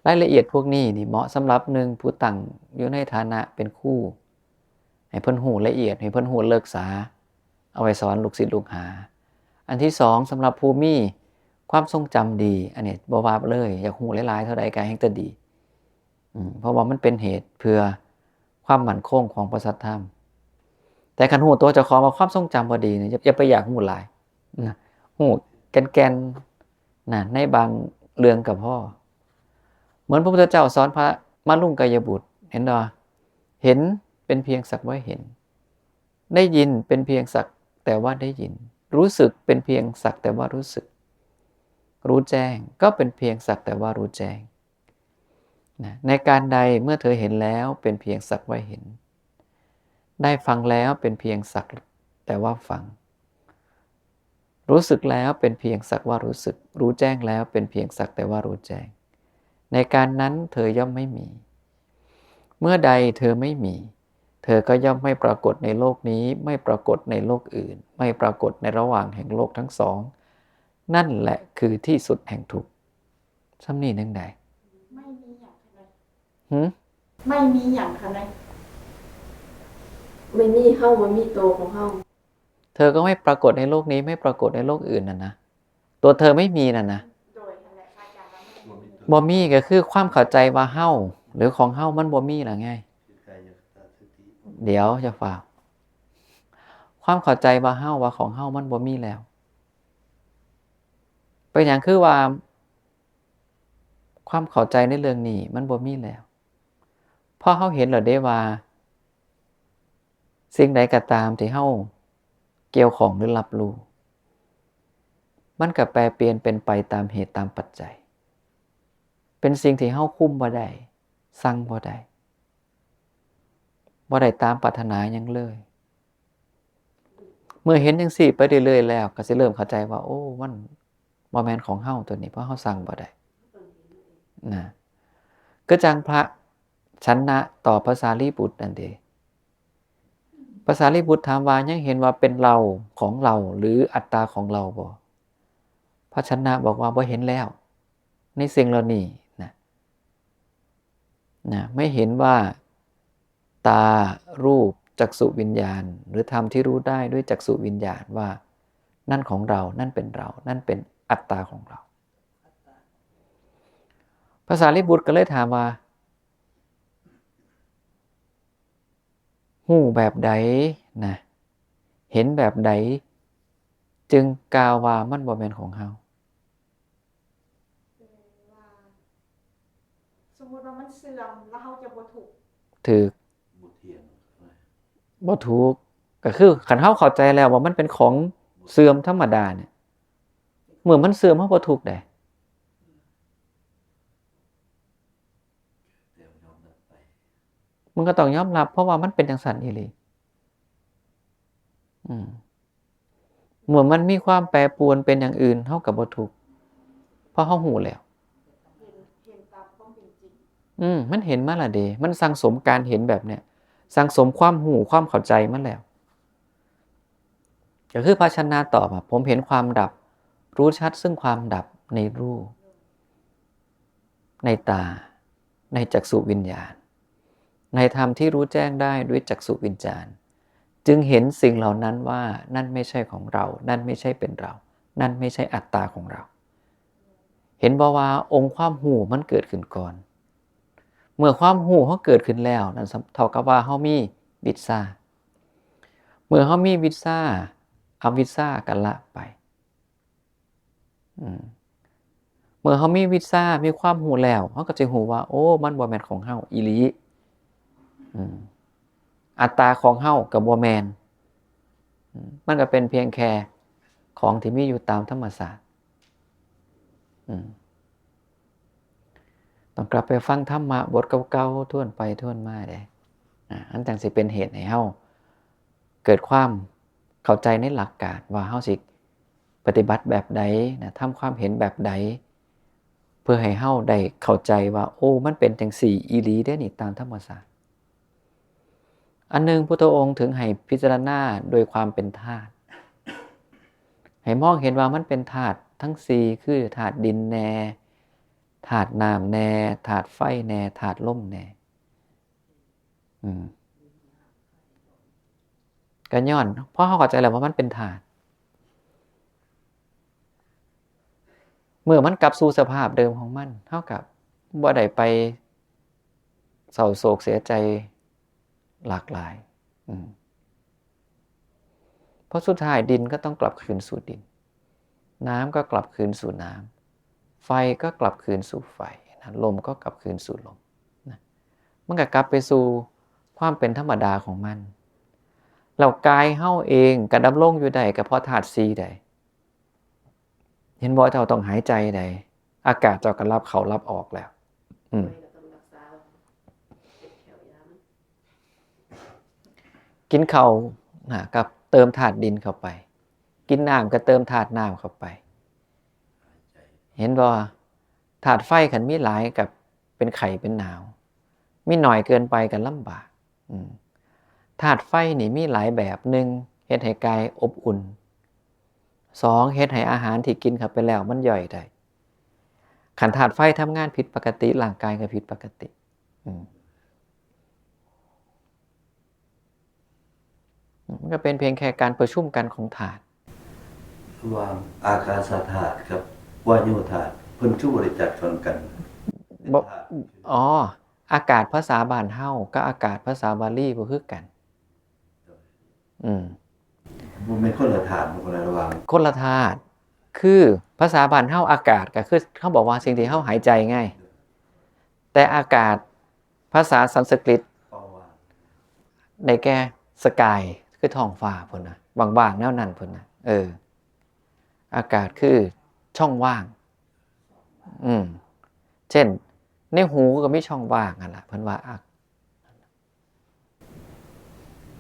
S1: รายละเอียดพวกนี้นี่เหมาะสำหรับหนึ่งผู้ตั้งอยู่ในฐานะเป็นครูให้เพิ่นรู้ละเอียดให้เพิ่นรู้เลิกษาเอาไว้สอนลูกศิษย์ลูกหาอันที่สองสำหรับผู้มีความทรงจำดีอันนี้บ่ว่าเลยอยากรู้หลายๆเท่าใดก็แฮ่งแต่ดีเพราะว่ามันเป็นเหตุเพื่อความมั่นคงของพระสัทธรรมแต่คันรู้ตัวเจ้าของว่าความทรงจำบ่ดีเนี่ยอย่าไปอยากรู้หลายนะรู้แก่นๆนะในบางเรื่องก็พอเหมือนพระพุทธเจ้าสอนพระมลุงกายบุตรเห็นบ่เห็นเป็นเพียงสักว่าเห็นได้ยินเป็นเพียงสักแต่ว่าได้ยินรู้สึกเป็นเพียงสักแต่ว่ารู้สึกรู้แจ้งก็เป็นเพียงสักแต่ว่ารู้แจ้งนะในการใดเมื่อเธอเห็นแล้วเป็นเพียงสักว่าเห็นได้ฟังแล้วเป็นเพียงสักแต่ว่าฟังรู้สึกแล้วเป็นเพียงสักว่ารู้สึกรู้แจ้งแล้วเป็นเพียงสักแต่ว่ารู้แจ้งในการนั้นเธอย่อมไม่มีเมื่อใดเธอไม่มีเธอก็ย่อมไม่ปรากฏในโลกนี้ไม่ปรากฏในโลกอื่นไม่ปรากฏในระหว่างแห่งโลกทั้งสองนั่นแหละคือที่สุดแห่งทุกข์ซ้ำนี่นึงใด
S2: ไม่มีอย่างขนาด
S3: ไม่มีเฮาบ่มีโตของเฮา
S1: เธอก็ไม่ปรากฏในโลกนี้ไม่ปรากฏในโลกอื่นนะตัวเธอไม่มีนะ
S2: โดยนั่นแหละอาจารย์ว่า
S1: บ่มีก็คือความเข้าใจว่าเฮาหรือของเฮามันบ่มีล่ะไงเดี๋ยวจะฝากความเข้าใจว่าเฮาว่าของเฮามันบ่มีแล้วเป็นอย่างคือว่าความเข้าใจในเรื่องนี้มันบ่มีแล้วพอเฮาเห็นแล้วเด้ว่าสิ่งใดก็ตามที่เฮาเกี่ยวของหรือรับรู้มันก็แปรเปลี่ยนเป็นไปตามเหตุตามปัจจัยเป็นสิ่งที่เฮาคุมบ่ได้สั่งบ่ได้ตามปรารถนาหยังเลยเมื่อเห็นจังซี่ไปเรื่อยๆแล้วก็สิเริ่มเข้าใจว่าโอ้มันบ่แม่นของเฮาตัวนี้เพราะเฮาสั่งบ่ได้นะก็จังพระชันนะต่อพระสารีบุตรนั่นเด้พระสารีบุตรถามว่ายังเห็นว่าเป็นเราของเราหรืออัตตาของเราบ่พระชันนะบอกว่าบ่เห็นแล้วในสิ่งเหล่านี้นะไม่เห็นว่าตารูปจักษุวิญญาณหรือธรรมที่รู้ได้ด้วยจักษุวิญญาณว่านั่นของเรานั่นเป็นเรานั่นเป็นอัตตาของเราพระสารีบุตรก็เลยถามว่าหู้แบบใดนะเห็นแบบใดจึงกล่าวว่ามันบ่แม่นของเฮา
S2: สมมุติว่ามันเสื่อมแล้วเฮาจะบ่ถูก
S1: บ่ถูกก็คือคันเฮาเข้าใจแล้วว่ามันเป็นของเสื่อมธรรมดาเนี่ยเมื่อมันเสื่อมเฮาบ่ถูกได้มันก็ต้องยอมรับเพราะว่ามันเป็นจังซั่นอีหลีเมื่อมันมีความแปรปรวนเป็นอย่างอื่นเฮาก็บ่ทุกข์เพราะเฮาฮู้แล้ว
S2: เห็นตามความเป็นจริง
S1: มันเห็นมาละเด้มันสั่งสมการเห็นแบบเนี้ยสั่งสมความรู้ความเข้าใจมาแล้วก็คือพระชันนะตอบว่าผมเห็นความดับรู้ชัดซึ่งความดับในรูปในตาในจักษุวิญญาณในธรรมที่รู้แจ้งได้ด้วยจักษุวิญญาณจึงเห็นสิ่งเหล่านั้นว่านั่นไม่ใช่ของเรานั่นไม่ใช่เป็นเรานั่นไม่ใช่อัตตาของเราเห็นบ่ว่าองค์ความรู้มันเกิดขึ้นก่อนเมื่อความรู้เขาเกิดขึ้นแล้วนั่นเท่ากับว่าเฮามีวิชชาเมื่อเฮามีวิชชา อวิชชาก็ละไปเมื่อเฮามีวิชชามีความรู้แล้วเฮาก็สิรู้ว่าโอ้มันบ่แม่นของเฮาอีหลีอัตตาของเฮาก็บ่แม่นมันก็เป็นเพียงแค่ของที่มีอยู่ตามธรรมชาติต้องกลับไปฟังธรรมะบทเก่าๆทวนไปทวนมาเด้อันจังสิเป็นเหตุให้เฮาเกิดความเข้าใจในหลักการว่าเฮาสิปฏิบัติแบบใดนะทำความเห็นแบบใดเพื่อให้เฮาได้เข้าใจว่าโอ้มันเป็นจังสี่อีหลีเด้นี่ตามธรรมชาติอันนึงพุทธองค์ถึงให้พิจารณาโดยความเป็นธาตุให้มองเห็นว่ามันเป็นธาตุทั้ง4คือธาตุดินแน่ธาตุน้ำแน่ธาตุไฟแน่ธาตุลมแน่ก็ย้อนเพราะเฮาเข้าใจแล้วว่ามันเป็นธาตุเมื่อมันกลับสู่สภาพเดิมของมันเท่ากับบ่ได้ไปเศร้าโศกเสียใจหลากหลายเพราะสุดท้ายดินก็ต้องกลับคืนสู่ดินน้ำก็กลับคืนสู่น้ำไฟก็กลับคืนสู่ไฟลมก็กลับคืนสู่ลมมันก็กลับไปสู่ความเป็นธรรมดาของมันแล้วกายเฮาเองก็ดำรงอยู่ได้ก็เพราะธาตุ4ได้เห็นบ่เจ้าต้องหายใจได้อากาศเจ้าก็รับเข้ารับออกแล้วกินข้าวกับเติมธาตุดินเข้าไปกินน้ำก็เติมธาตุน้ำเข้าไปเห็นบ่ธาตุไฟคันมีหลายกับเป็นไข้เป็นหนาวมีหน่อยเกินไปก็ลำบากธาตุไฟนี่มีหลายแบบ1เฮ็ดให้กายอบอุ่น2เฮ็ดให้อาหารที่กินเข้าไปแล้วมันย่อยได้ขันธาตุไฟทำงานผิดปกติร่างกายก็ผิดปกติมันก็เป็นเพียงแค่การประชุมกันของธาตุ
S4: ระหว่างอากาศธาตุกับวายุธาตุเพิ่นคือบ่ได้จัดกันกัน
S1: อากาศภาษาบ้านเฮากับอากาศภาษาบาลีบ่คือกัน
S4: บ่แม่นคนละธาตุคนละระหว่าง
S1: คนละธาตุคือภาษาบ้านเฮาอากาศก็คือเขาบอกว่าสิ่งที่เฮาหายใจไงแต่อากาศภาษาสันสกฤตได้แก่สกายคือท้องฟ้าพุ่นน่ะว่างๆแนวนั้นพุ่นน่ะอากาศคือช่องว่างเช่นในหูก็มีช่องว่างนั่นล่ะเพิ่นว่า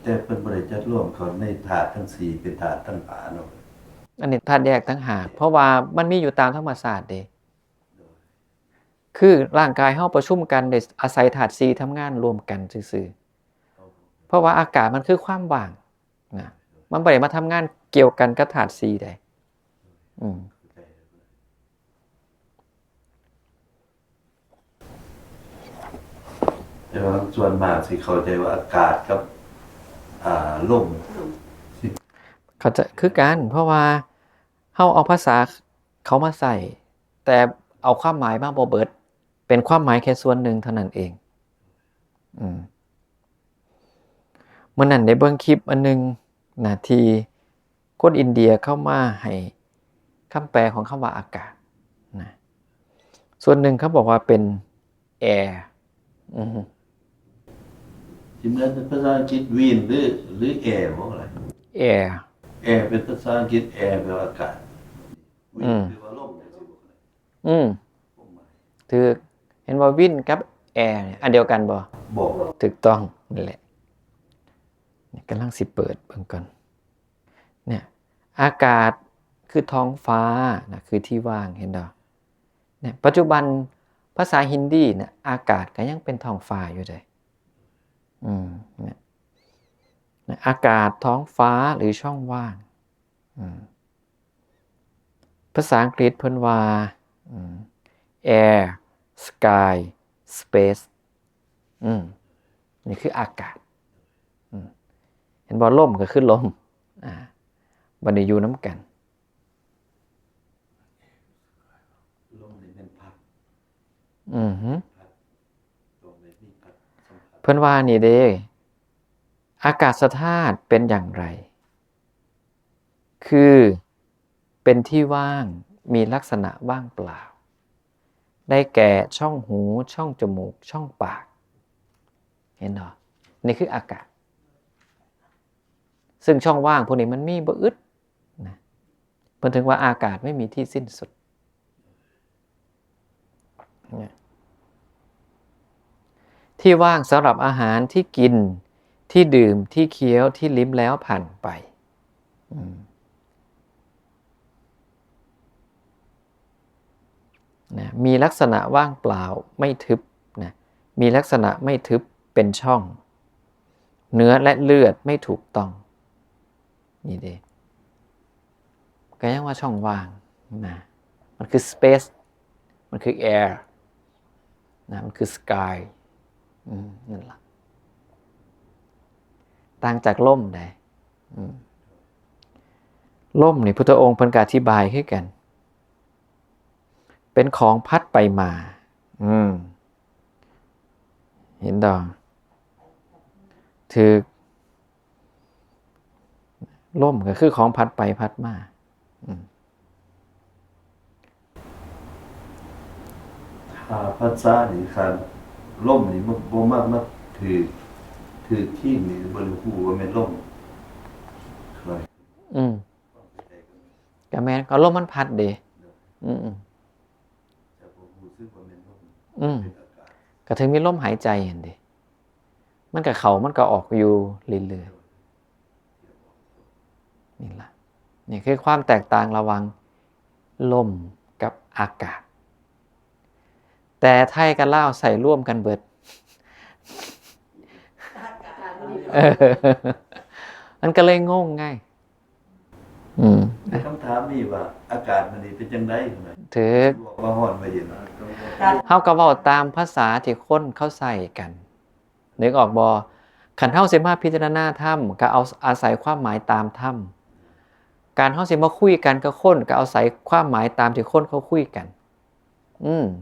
S4: แต่เพิ่นบ่ได้จัดรวมเขาในธาตุทั้ง4เป็นธาตุทั้ง5เนาะ
S1: อันนี้ธาตุแยกต่างหากเพราะว่ามันมีอยู่ตามธรรมชาติเด้คือร่างกายเฮาประชุมกันได้อาศัยธาตุ4ทำงานรวมกันซื่อๆเพราะว่าอากาศมันคือความว่างนะมันบ่ได้มาทำงานเกี่ยวกันกับธาตุ4ได้
S4: แต่ว่าส่วนมากสิเข้าใจว่าอากาศกับลม
S1: เขาจะคือกันเพราะว่าเฮาเอาภาษาเขามาใส่แต่เอาความหมายมาบ่เบิดเป็นความหมายแค่ส่วนหนึ่งเท่านั้นเองเมื่อนั้นได้เบิ่งคลิปอันนึงนะที่คนอินเดียเข้ามาให้คำแปลของคำว่าอากาศนะส่วนหนึ่งเขาบอกว่าเป็นแอร์
S4: ที่เหมือนภาษาอังกฤษวินหรือแอร์บ่อะไร
S1: แอร์
S4: เป็นภาษาอังกฤษแอร์แปลว่าอากาศวินแปลว่าลม
S1: ถือเห็นว่าวินกับแอร์อันเดียวกันบ่ถูกต้องนั่นแหละนี่กำลังสิเปิดเบิ่งก่อนเนี่ยอากาศคือท้องฟ้านะคือที่ว่างเห็นดอกเนี่ยปัจจุบันภาษาฮินดีเนี่ยอากาศก็ยังเป็นท้องฟ้าอยู่เลยเนี่ยอากาศท้องฟ้าหรือช่องว่างภาษาอังกฤษเพิ่นว่า air sky space นี่คืออากาศเห็นบ่ลมก็คือลมบัดนี้อยู่น้ำกัน
S4: ลมนี่เป็นพัด
S1: เพิ่นว่านี่เด้อากาศธาตุเป็นอย่างไร คือเป็นที่ว่างมีลักษณะว่างเปล่าได้แก่ช่องหูช่องจมูกช่องปากเห็นเหรอนี่คืออากาศซึ่งช่องว่างพวกนี้มันมีบ่อึดนะเพิ่นถึงว่าอากาศไม่มีที่สิ้นสุดที่ว่างสำหรับอาหารที่กินที่ดื่มที่เคี้ยวที่ลิ้มแล้วผ่านไปนะมีลักษณะว่างเปล่าไม่ทึบนะมีลักษณะไม่ทึบเป็นช่องเนื้อและเลือดไม่ถูกต้องนี่เด้ก็ยังว่าช่องว่างนะมันคือ space มันคือ air นะมันคือ sky นั่นแหละต่างจากล่มได้ล่มนี่พุทธองค์เพิ่นก็อธิบายคือกันเป็นของพัดไปมาเห็นดอกถือล่มก็คือของพัดไปพัดมา
S4: ภาษานี่ครับล่มนี่มันบ่มากถือที่นี่บ่รู้ว่าแม่นล่มครับ
S1: ก็แม่นก็ลมมันพัดเด้
S4: แต่ผมรู้สึกว่าแม่นล่ม
S1: ก็ถึงมีลมหายใจเห็นดิมันก็เข้ามันก็ออกอยู่เรื่อยๆนี่ล่ะนี่คือความแตกต่างระหว่างลมกับอากาศแต่ไทยกับลาวใส่ร่วมกันเบิดมันก็เลยงงง่าย
S4: คำถามนี่ว่าอากาศมันนี่เป็นจังได๋
S1: ถือ
S4: ว่าร้อนว่าเย็น
S1: เฮาก็เว้าตามภาษาที่คนเขาใส่กันนึกออกบ่คันเฮาสิมาพิจารณาธรรมก็เอาอาศัยความหมายตามธรรมการเฮาสิมาคุยกันกับคนก็เอาศัยความหมายตามที่คนเขาคุยกัน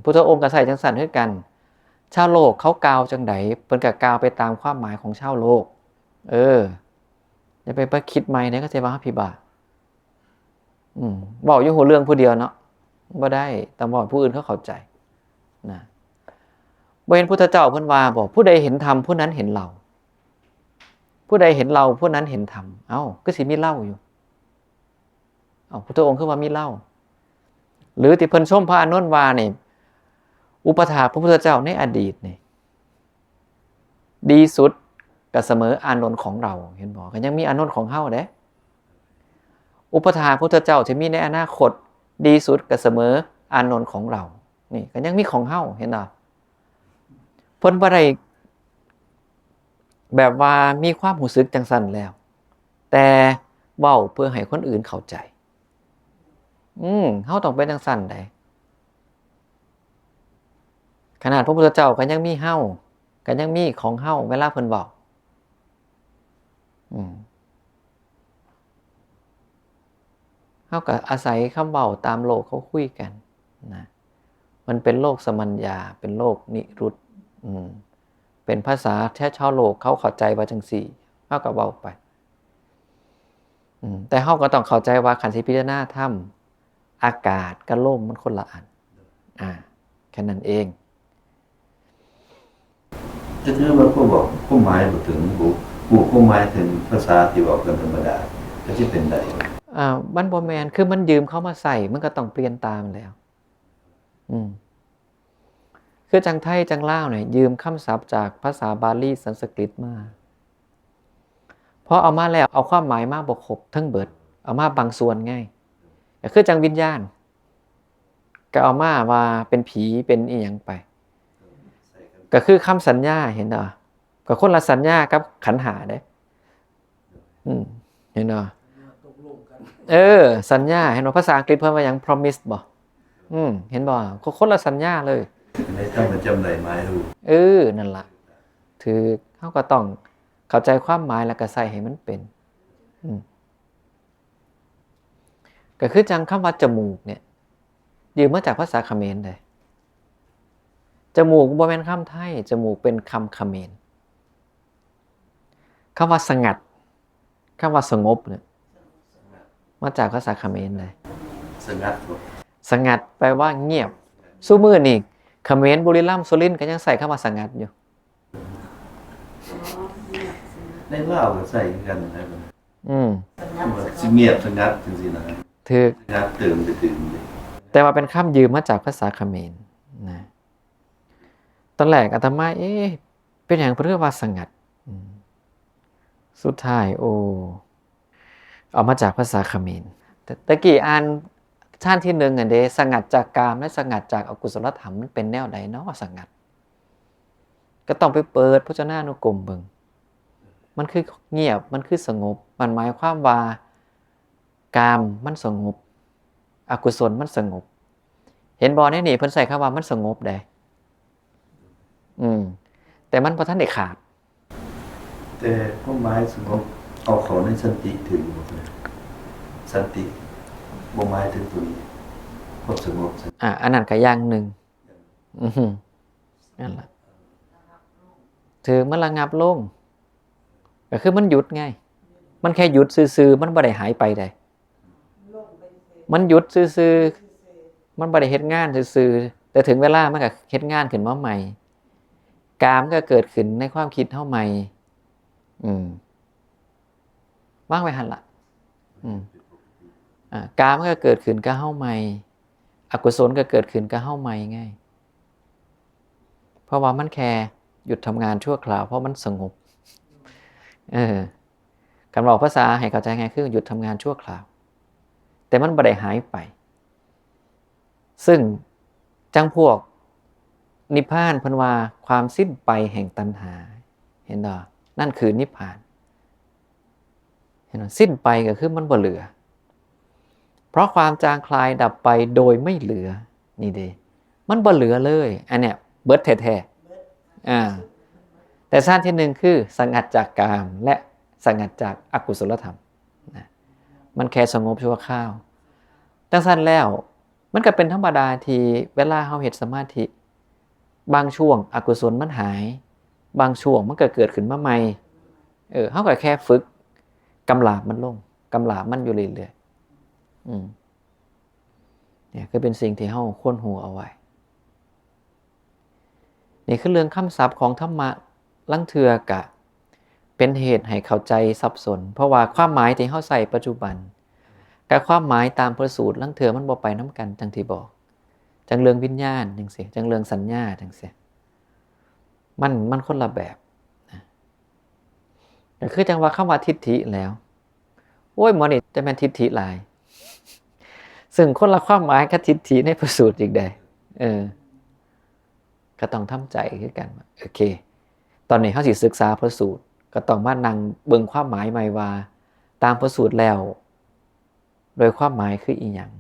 S1: พุทธองค์ก็ใส่จังซั่นคือกันชาวโลกเขากล่าวจังไดเพิ่นก็กล่าวไปตามความหมายของชาวโลกอย่าไปคิดใหม่นะก็สิว่าพี่บาเว้าอยู่หัวเรื่องผู้เดียวเนาะบ่ได้ต้องบอกผู้อื่นเขาเข้าใจนะบ่เห็นพุทธเจ้าเพิ่นว่าบ่ผู้ใดเห็นธรรมผู้นั้นเห็นเราผู้ใดเห็นเราผู้นั้นเห็นธรรมเอ้าก็สิมีเล่าอยู่พุทธองค์คือว่ามีเล่าหรือที่เพิ่นชมพระอานนท์ว่านี่อุปถากพระพุทธเจ้าในอดีตนี่ดีสุดก็เสมออานนท์ของเราเห็นบ่ก็ยังมีอานนท์ของเฮาเด้อุปถากพระพุทธเจ้าที่มีในอนาคตดีสุดก็เสมออานนท์ของเรานี่ก็ยังมีของเฮาเห็นบ่เพิ่นบ่ได้แบบว่ามีความรู้สึกจังซั่นแล้วแต่เว้าเพื่อให้คนอื่นเข้าใจเฮาต้องเป็นจังซั่นได้ขนาดพระพุทธเจ้าก็ยังมีเฮาก็ยังมีของเฮาเวลาเพิ่นเว้าเฮาก็อาศัยคำเว้าตามโลกเขาคุยกันนะมันเป็นโลกสมัญญาเป็นโลกนิรุตเป็นภาษาแท้ชาวโลกเขาเข้าใจว่าจังซี่เฮาก็เว้าไปแต่เฮาก็ต้องเข้าใจว่าคันสิพิจารณาธรรมอากาศกับลมมันคนละอันแค่นั้นเอง
S4: จะถือว่าผู้บอกผู้หมายบ่ถึงผู้หมายถึงภาษาที่บอกกันธรรมดาก็สิเป็นได้
S1: มันบ่แม่นคือมันยืมเข้ามาใส่มันก็ต้องเปลี่ยนตามแล้วคือจังไทยจังลาวเนี่ยยืมคำศัพท์จากภาษาบาลีสันสกฤตมาพอเอามาแล้วเอาความหมายมาบ่ครบทั้งเบิดเอามาบางส่วนไงก็คือจังวิญญาณก็เอามาว่าเป็นผีเป็นอีหยังไปก็คือคำสัญญาเห็นบ่ก็คนละสัญญากับขันธ์5เด้เห็นบ่สัญญาเห็นบ่ภาษาอังกฤษเพิ่นว่าหยัง promise บ่เห็นบ่คนละสัญญาเลย
S4: ในธรรมจำได้หมายรู้
S1: นั่นล่ะถือเฮาก็ต้องเข้าใจความหมายแล้วก็ใส่ให้มันเป็นก็คือจังคำว่าจมูกเนี่ยยืมมาจากภาษาเขมรได้จมูกบ่แม่นคำไทยจมูกเป็นคำเขมรคำว่าสงัดคำว่าสงบเนี่ย มาจากภาษาเขมรเลย
S4: สงัดบ่
S1: สงัดแปลว่าเงียบสู้มือนี่เขมรบุรีรัมย์สุรินทร์ก็ยังใส่คำว่าสงัดอยู่
S4: ในลาวก็ใส่กันนะ
S5: สงัด
S4: สิเงียบสงัดจังซี่นะ
S1: ถือ
S4: สงัดเติมไปถึงเลย
S1: แต่ว่าเป็นคำยืมมาจากภาษาเขมรนะตอนแรกอาตมาเป็นอย่างเพื่อว่าสงัดสุดท้ายเอามาจากภาษาเขมรแต่ตะกี้อ่านชาติที่หนึ่งอันเดสงัดจากกามและสงัดจากอกุศลธรรมมันเป็นแนวใดเนาะสงัดก็ต้องไปเปิดพจนานุกรมเบิ่งมันคือเงียบมันคือสงบมันหมายความว่ากามมันสงบอกุศลมันสงบเห็นบ่ในนี่เพิ่นใส่คำว่ามันสงบได้แต่มันบ่ทันได้ขาด
S4: แต่ความหมายสงบเอาเขาในสันติถึงบ่เลยสันติบ่หมายถึงตัวนี้ความสงบ
S1: อันนั้นก็อย่างหนึ่งนั่นล่ะถือมันระงับลงก็คือมันหยุดไงมันแค่หยุดซื่อๆมันบ่ได้หายไปได้มันหยุดซื่อๆมันบ่ได้เฮ็ดงานซื่อๆแต่ถึงเวลามันก็เฮ็ดงานขึ้นมาใหม่กามก็เกิดขึ้นในความคิดเฮาใหม่วางไว้หั่นล่ะกามก็เกิดขึ้นกับเฮาใหม่อกุศลก็เกิดขึ้นกับเฮาใหม่ไงเพราะว่ามันแค่หยุดทำงานชั่วคราวเพราะมันสงบคำบอกภาษาให้เข้าใจง่ายคือหยุดทำงานชั่วคราวแต่มันบ่ได้หายไปซึ่งจังพวกนิพพานเพิ่นว่าความสิ้นไปแห่งตัณหาเห็นบ่นั่นคือนิพพานเห็นบ่สิ้นไปก็คือมันบ่เหลือเพราะความจางคลายดับไปโดยไม่เหลือนี่เด้มันบ่เหลือเลยอันเนี้ยเบิดแท้ๆแต่ชาติที่หนึ่งคือสงัดจากกามและสงัดจากอกุศลธรรมนะมันแค่สงบชั่วคราวจังซั่นแล้วมันก็เป็นธรรมดาที่เวลาเฮาเฮ็ดสมาธิบางช่วงอกุศลมันหายบางช่วงมันก็เกิดขึ้นมาใหม่เฮาก็แค่ฝึกกำลาบมันลงกำลาบมันอยู่เรื่อยๆเนี่ยคือเป็นสิ่งที่เฮาควรรู้เอาไว้นี่คือเรื่องคำศัพท์ของธรรมะลังเทื่อกะเป็นเหตุให้เข้าใจสับสนเพราะว่าความหมายที่เฮาใส่ปัจจุบันกับความหมายตามพระสูตรลังเทื่อมันบ่ไปนำกันจังที่บอกจังเรื่องวิญญาณจังซี่จังเรื่องสัญญาจังซี่มันคนละแบบนะก็คือจังว่าคำว่าทิฏฐิแล้วโอ้ยหมอนี่จะแม่นทิฏฐิหลายซึ่งคนละความหมายกับทิฏฐิในพระสูตรอีกได้ก็ต้องทำใจคือกันว่าโอเคตอนนี้เฮาสิศึกษาพระสูตรก็ต้องมานั่งเบิ่งความหมายใหม่ว่าตามพระสูตรแล้วโดยความหมายคืออีหยัง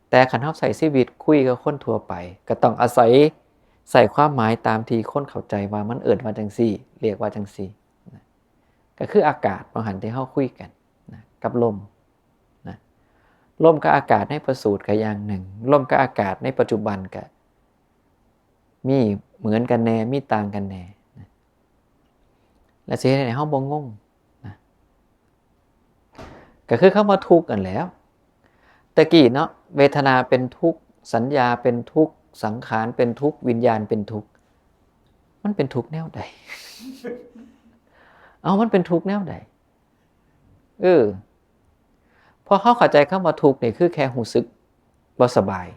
S1: แต่คันเฮาใส่ชีวิตคุยกับคนทั่วไปก็ต้องอาศัยใส่ความหมายตามที่คนเข้าใจว่ามันเอิ้นว่าจังซี่เรียกว่าจังซี่นะก็คืออากาศบางหันที่เฮาคุยกันนะกับลมนะลมกับอากาศในพระสูตรก็อย่างหนึ่งลมกับอากาศในปัจจุบันก็มีเหมือนกันแน่มีต่างกันแน่นะและสิเฮ็ดให้เฮาบ่งงนะก็คือคำว่าทุกข์กันแหล้วตะกี้เนาะเวทนาเป็นทุกข์สัญญาเป็นทุกข์สังขารเป็นทุกข์วิญญาณเป็นทุกข์มันเป็นทุกข์แนวใด มันเป็นทุกข์แนวใดพอเข้าใจคำว่าทุกข์นี่คือแค่รู้สึกบ่สบาย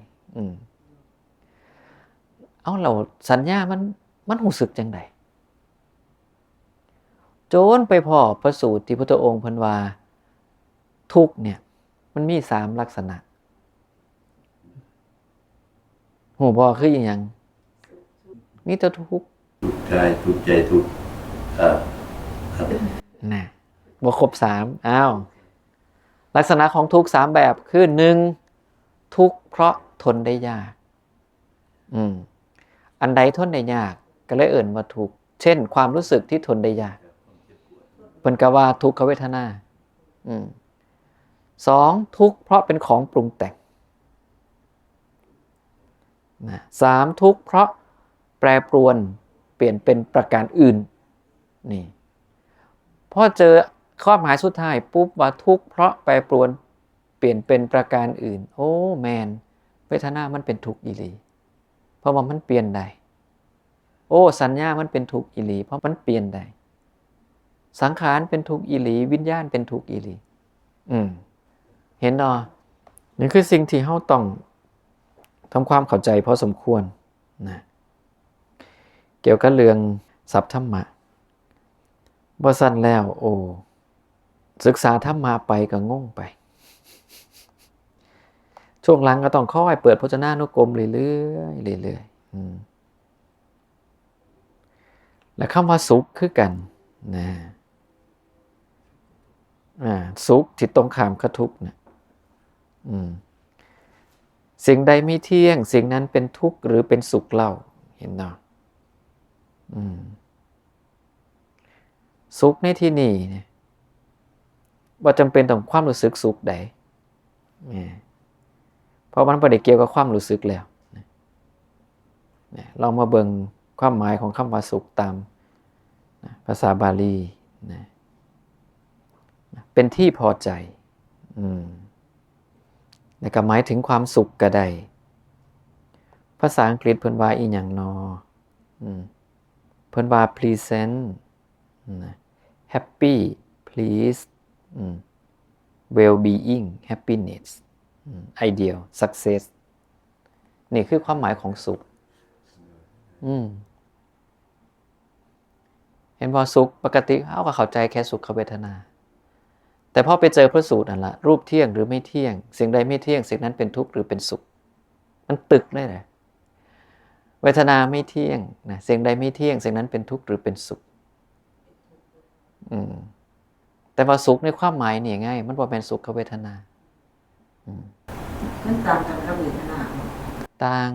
S1: เราสัญญามันรู้สึกจังไดโจนไปพอพระสูตรที่พระพุทธองค์เพิ่นว่าทุกข์เนี่ยมันมี3ลักษณะหูบ่คืออีหยังมีแต่ทุกข์
S4: ทุกข์กายทุกข์ใจทุกข์
S1: น่ะบ่ครบ3ลักษณะของทุกข์3แบบคือ1ทุกข์เพราะทนได้ยากอันใดทนได้ยากก็เลยเอิ้นว่าทุกข์เช่นความรู้สึกที่ทนได้ยากเพิ่นก็ว่าทุกขเวทนา2ทุกข์เพราะเป็นของปรุงแต่ง3ทุกข์เพราะแปรปรวนเปลี่ยนเป็นประการอื่นนี่พอเจอข้อหมายสุดท้ายปุ๊บว่าทุกข์เพราะแปรปรวน เปลี่ยนเป็นประการอื่นโอ้แมนเวทนามันเป็นทุกข์อีหลีเพราะว่ามันเปลี่ยนได้โอ้สัญญามันเป็นทุกข์อีหลีเพราะมันเปลี่ยนได้สังขารเป็นทุกข์อีหลีวิญญาณเป็นทุกข์อีหลีเห็นเนาะนี่คือสิ่งที่เฮาต้องทำความเข้าใจพอสมควรนะเกี่ยวกับเรื่องศัพท์ธรรมะบ่ซั่นแล้วโอ้ศึกษาธรรมะไปก็งงไปช่วงหลังก็ต้องค่อยเปิดพจนานุกรมเรื่อยๆเรื่อยๆและคำว่าสุขคือกันนะสุขที่ตรงข้ามกับทุกข์นะสิ่งใดไม่เที่ยงสิ่งนั้นเป็นทุกข์หรือเป็นสุขเล่าเห็นเนาะสุขในที่นี้เนี่ยว่าจำเป็นต้องความรู้สึกสุขใดเพราะมันบ่ได้เกี่ยวกับความรู้สึกแล้วเรามาเบิ่งความหมายของคำว่าสุขตามภาษาบาลีเป็นที่พอใจแล้วก็หมายถึงความสุขก็ได้ภาษาอังกฤษเพิ่นว่าอีหยังนอเพิ่นว่า pleasant happy pleased well-being happiness ideal success นี่คือความหมายของสุขเห็นว่าสุขปกติเขาก็เข้าใจแค่สุขเวทนาแต่พอไปเจอพระสูตรนั่นละรูปเที่ยงหรือไม่เที่ยงสิ่งใดไม่เที่ยงสิ่งนั้นเป็นทุกข์หรือเป็นสุขมันตึกเลยนะเวทนาไม่เที่ยงนะสิ่งใดไม่เที่ยงสิ่งนั้นเป็นทุกข์หรือเป็นสุขแต่ว่าสุขในความหมายนี่ง่ายมันบ่เป็นสุขเวทนา
S5: มันต่างกันกับเวทนา
S1: ต่าง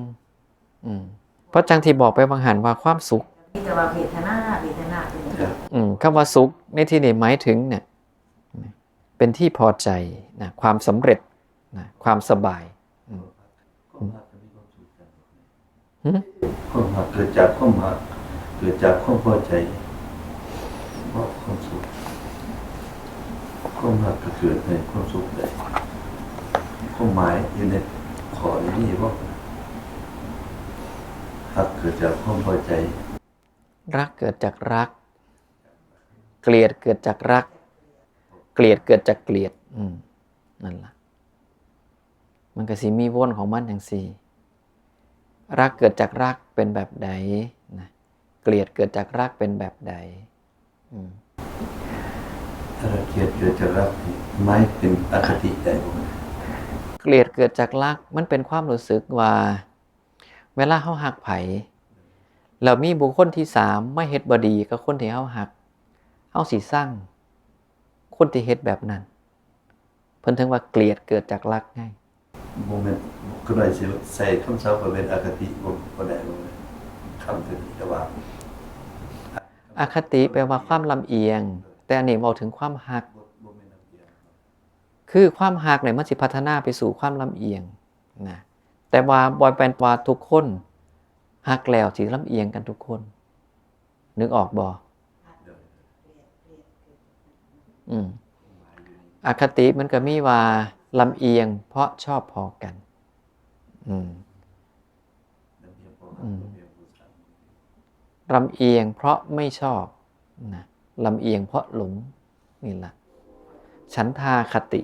S1: เพราะจังที่บอกไปบางหันว่าความสุข
S5: ที่จะว่าเวทนาเป็น
S1: คำว่าสุขในที่นี้หมายถึงเนี่ยเป็นที่พอใจนะความสำเร็จนะความสบาย
S4: ความหักเกิดจากความหักเกิดจากความพอใจเพราะความสุขความหักก็เกิดในความสุขได้ความหมายอยู่ในข้อนี้ว่าหักเกิดจากความพอใจ
S1: รักเกิดจากรักเกลียดเกิดจากรักเกลียดเกิดจากเกลียดนั่นล่ะมันก็สิมีวนของมันจังซี่รักเกิดจากรักเป็นแบบใดนะเกลียดเกิดจากรักเป็นแบบใด
S4: ถ้าเกลียดเกิดจากรักไม่เป็นอคติใด
S1: เกลียดเกิดจากรักมันเป็นความรู้สึกว่าเวลาเฮาฮักไผแล้วมีบุคคลที่3มาเฮ็ดบ่ดีกับคนที่เฮาฮักเฮาสิสั่งคนที่เฮ็ดแบบนั้นเพิ่นถึงว่าเกลียดเกิดจากรักไง
S4: บ่แม่นก็ได้สิใส่คำศัพท์ว่าเป็นอคติบ่ได้คำที่แต่ว่า
S1: อคติแปลว่าความลำเอียงแต่อันนี้เว้าถึงความฮักคือความฮักเนี่ยมันสิพัฒนาไปสู่ความลำเอียงนะแต่ว่าบ่เป็นว่าทุกคนฮักแล้วสิลำเอียงกันทุกคนนึกออกบ่อคติมันก็มีว่าลำเอียงเพราะชอบพอกันลำเอียงเพราะไม่ชอบนะลำเอียงเพราะหลงนี่แหละฉันทาคติ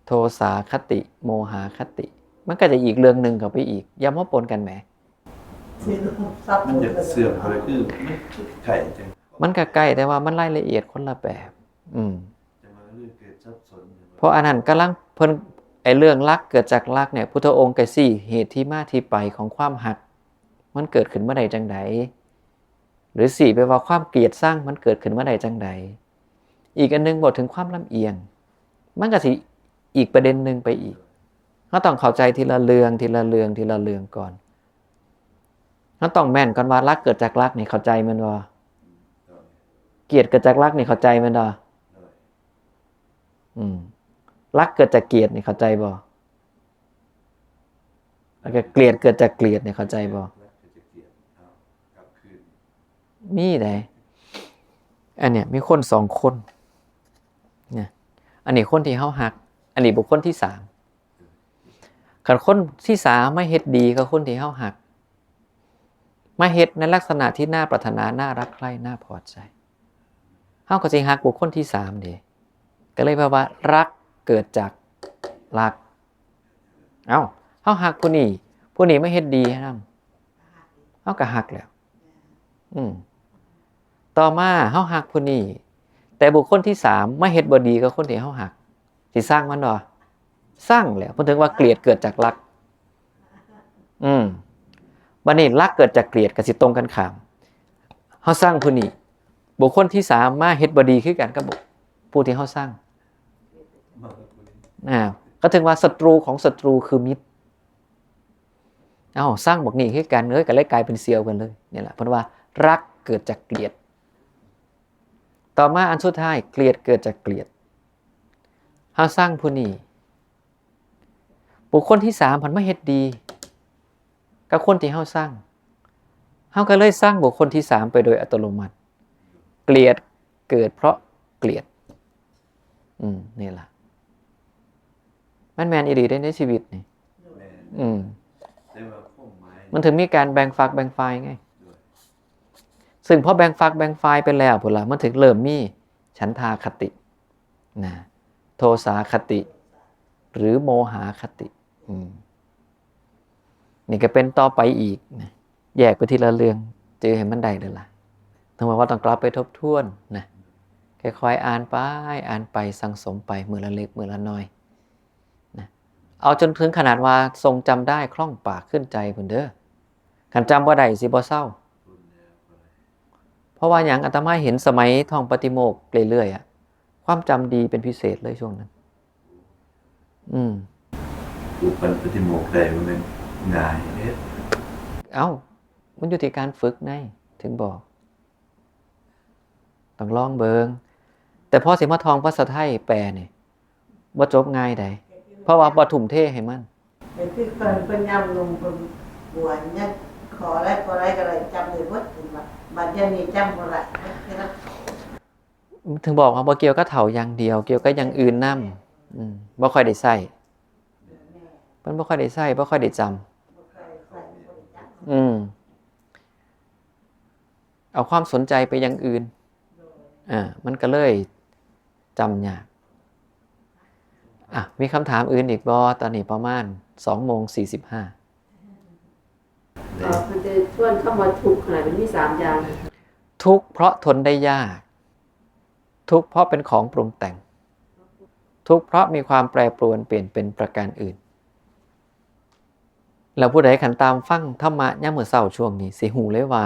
S1: โทสาคติโมหคติมันก็จะอีกเรื่องนึงเข้าไปอีกอย่ามาปนกันแหม
S4: มันจะเสื่อมอะไรคือไข่จัง
S1: มันก็ใกล้แต่ว่ามันรายละเอียดคนละแบบเพราะอันนั้นกำลังเพิ่นไอ้เรื่องรักเกิดจากรักเนี่ยพุทธองค์ก็สี่เหตุที่มาที่ไปของความหักมันเกิดขึ้นเมื่อใดจังใดหรือ4แปลว่าความเกลียดชังมันเกิดขึ้นเมื่อใดจังใดอีกอันนึงบอกถึงความลำเอียงมันก็สิอีกประเด็นนึงไปอีกเราต้องเข้าใจทีละเรื่องทีละเรื่องทีละเรื่องก่อนเราต้องแม่นก่อนว่ารักเกิดจากรักนี่เข้าใจมันบ่เกลียดเกิดจากรักนี่เข้าใจมันบ่รักเกิดจากเกลียดนี่เข้าใจบ่แล้วก็เกลียดเกิดจากเกลียดนี่เข้าใจบ่มีได้อันเนี้ยมีคน2คนเนี่ยอันนี้คนที่เฮาฮัก อันนี้บุคคลที่สามคันคนที่สามไม่เฮ็ดดีกับคนที่เฮาหักมาเฮ็ดในลักษณะที่น่าปรารถนาน่ารักใคร่น่าพอใจเฮาก็สิฮักบุคคลที่สามเด้ก็เลยแปลว่ารักเกิดจากรักเอ้าเฮาฮักผู้นี้ไม่เฮ็ดดีนำเฮาก็ฮักแล้วต่อมาเฮาฮักผู้นี้แต่บุคคลที่สามไม่เฮ็ดบ่ดีกับคนที่เฮาฮักสิสร้างมันบ่สร้างแล้วเพิ่นถึงว่าเกลียดเกิดจากรักบัดนี้รักเกิดจากเกลียดก็สิตรงกันข้ามเฮาสร้างผู้นี้บุคคลที่สามมาเฮ็ดบ่ดีคือกันกับผู้ที่เฮาสร้างก็ถึงว่าศัตรูของศัตรูคือมิตรสร้างบอกนี่คือกันก็เลยกลายเป็นเซียวกันเลยนี่แหละเพราะว่ารักเกิดจากเกลียดต่อมาอันสุดท้ายเกลียดเกิดจากเกลียดเฮาสร้างผู้นี้บุคคลที่3เพิ่นมาเฮ็ดดีกับคนที่เฮาสร้างเฮาก็เลยสร้างบุคคลที่3ไปโดยอัตโนมัติเกลียดเกิดเพราะเกลียดนี่ล่ะมันแม่นอีหลีได้ในชีวิตนี่มันถึงมีการแบ่งฝักแบ่งฝ่ายไงซึ่งพอแบ่งฝักแบ่งฝ่ายไปแล้วพุ่นล่ะมันถึงเริ่มมีฉันทาคตินะโทสาคติหรือโมหาคตินี่ก็เป็นต่อไปอีกนะแยกไปทีละเรื่องเจอให้มันได้เลยล่ะถึงว่าต้องกลับไปทบทวนนะค่อยๆอ่านไปสังสมไปมื้อละเล็กมื้อละน้อยนะเอาจนถึงขนาดว่าทรงจำได้คล่องปากขึ้นใจพุ่นเด้อคันจำบ่ได้สิบ่เศร้าเพราะว่าหยังอาตมาเห็นสมัยท่องปฏิโมกข์เรื่อยๆความจำดีเป็นพิเศษเลยช่วงนั้น
S4: ผู้ปฏิโมกข์ได้มันเป็นง่ายเด้
S1: มันอยู่ที่การฝึกไงถึงบอกต้องลองเบิงแต่พอสิมาท่องภาษาไทยแปลนี่บ่จบง่ายใดเพราะว่าบ่ทุ่มเทให้มัน
S5: เป็นคือเพิ่นย่ำลงเพิ่นบวชเนี่ยขออะไรก็ได้จำได้หมดบัดเดี๋ยวนี้จำบ่ได้
S1: ถึงบอกว่าบ่เกี่ยวกับเฒ่าอย่างเดียวเกี่ยวกับอย่างอื่นนำบ่ค่อยได้ใช้เพิ่นบ่ค่อยได้ใช้บ่ค่อยได้จำเอาความสนใจไปอย่างอื่นมันก็เลยจำยากมีคำถามอื่นอีกบ่ตอนนี้ประมาณ 2:45
S3: มันจะชวนคำว่าทุกข์ขนาดมันมี3อย่าง
S1: ทุกข์เพราะทนได้ยากทุกข์เพราะเป็นของปรุงแต่งทุกข์เพราะมีความแปรปรวนเปลี่ยนเป็นประการอื่นแล้วผู้ใดขันตามฟังธรรมะยามมื้อเช้าช่วงนี้สิฮู้เลยว่า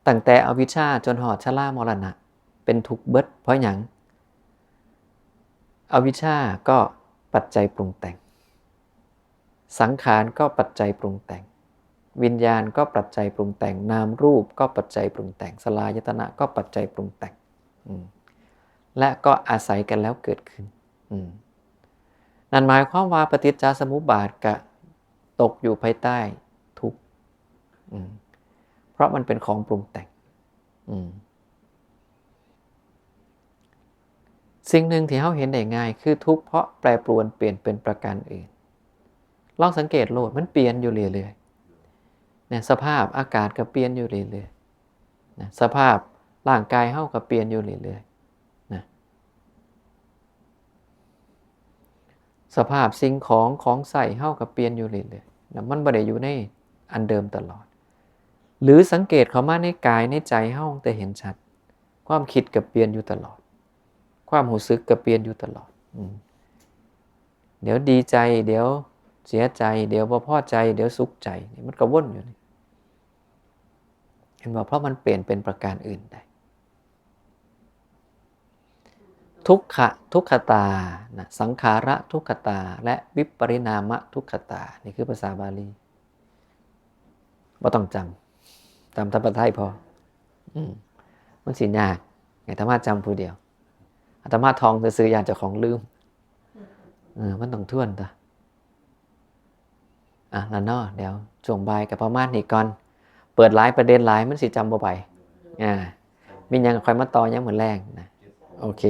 S1: ตั้งแต่อวิชชาจนหอดชรามรณะเป็นทุกข์เบิดเพราะหยังอวิชชาก็ปัจจัยปรุงแต่งสังขารก็ปัจจัยปรุงแต่งวิญญาณก็ปัจจัยปรุงแต่งนามรูปก็ปัจจัยปรุงแต่งสลายตนะก็ปัจจัยปรุงแต่งและก็อาศัยกันแล้วเกิดขึ้นนั่นหมายความว่าปฏิจจสมุปบาทก็ตกอยู่ภายใต้ทุกข์เพราะมันเป็นของปรุงแต่งสิ่งหนึ่งที่เราเห็นได้ง่ายคือทุกข์เพราะแปรปรวนเปลี่ยนเป็นประการอื่นลองสังเกตโลดมันเปลี่ยนอยู่เรื่อยๆเนี่ยสภาพอากาศก็เปลี่ยนอยู่เรื่อยๆนะสภาพร่างกายเฮาก็เปลี่ยนอยู่เรื่อยๆนะสภาพสิ่งของใส่เฮาก็เปลี่ยนอยู่เรื่อยๆนะมันบ่ได้อยู่ในอันเดิมตลอดหรือสังเกตเข้ามาในกายในใจเฮาแต่เห็นชัดความคิดก็เปลี่ยนอยู่ตลอดความรู้สึกก็เปลี่ยนอยู่ตลอดเดี๋ยวดีใจเดี๋ยวเสียใจเดี๋ยวบ่พอใจเดี๋ยวสุขใจนี่มันก็วนอยู่นี่เห็นว่าเพราะมันเปลี่ยนเป็นประการอื่นได้ทุกขตานะสังขาระทุกขตาและวิปริณามทุกขตานี่คือภาษาบาลีบ่ต้องจำภาษาไทยพอมันสิยากไงธรรมะจำผู้เดียวอาตมาทองซื้ออย่างเจ้าของลืมมันต้องทวนตะแล้วเนาะเดี๋ยวช่วงบ่ายกับประมาณนี้ก่อนเปิดหลายประเด็นหลายมันสิจำบ่ไปมีหยังค่อยมาต่อยามมื้อแรงนะโอเค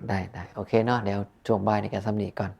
S1: ได้โอเคเนาะเดี๋ยวช่วงบ่ายในการสำนีก่อน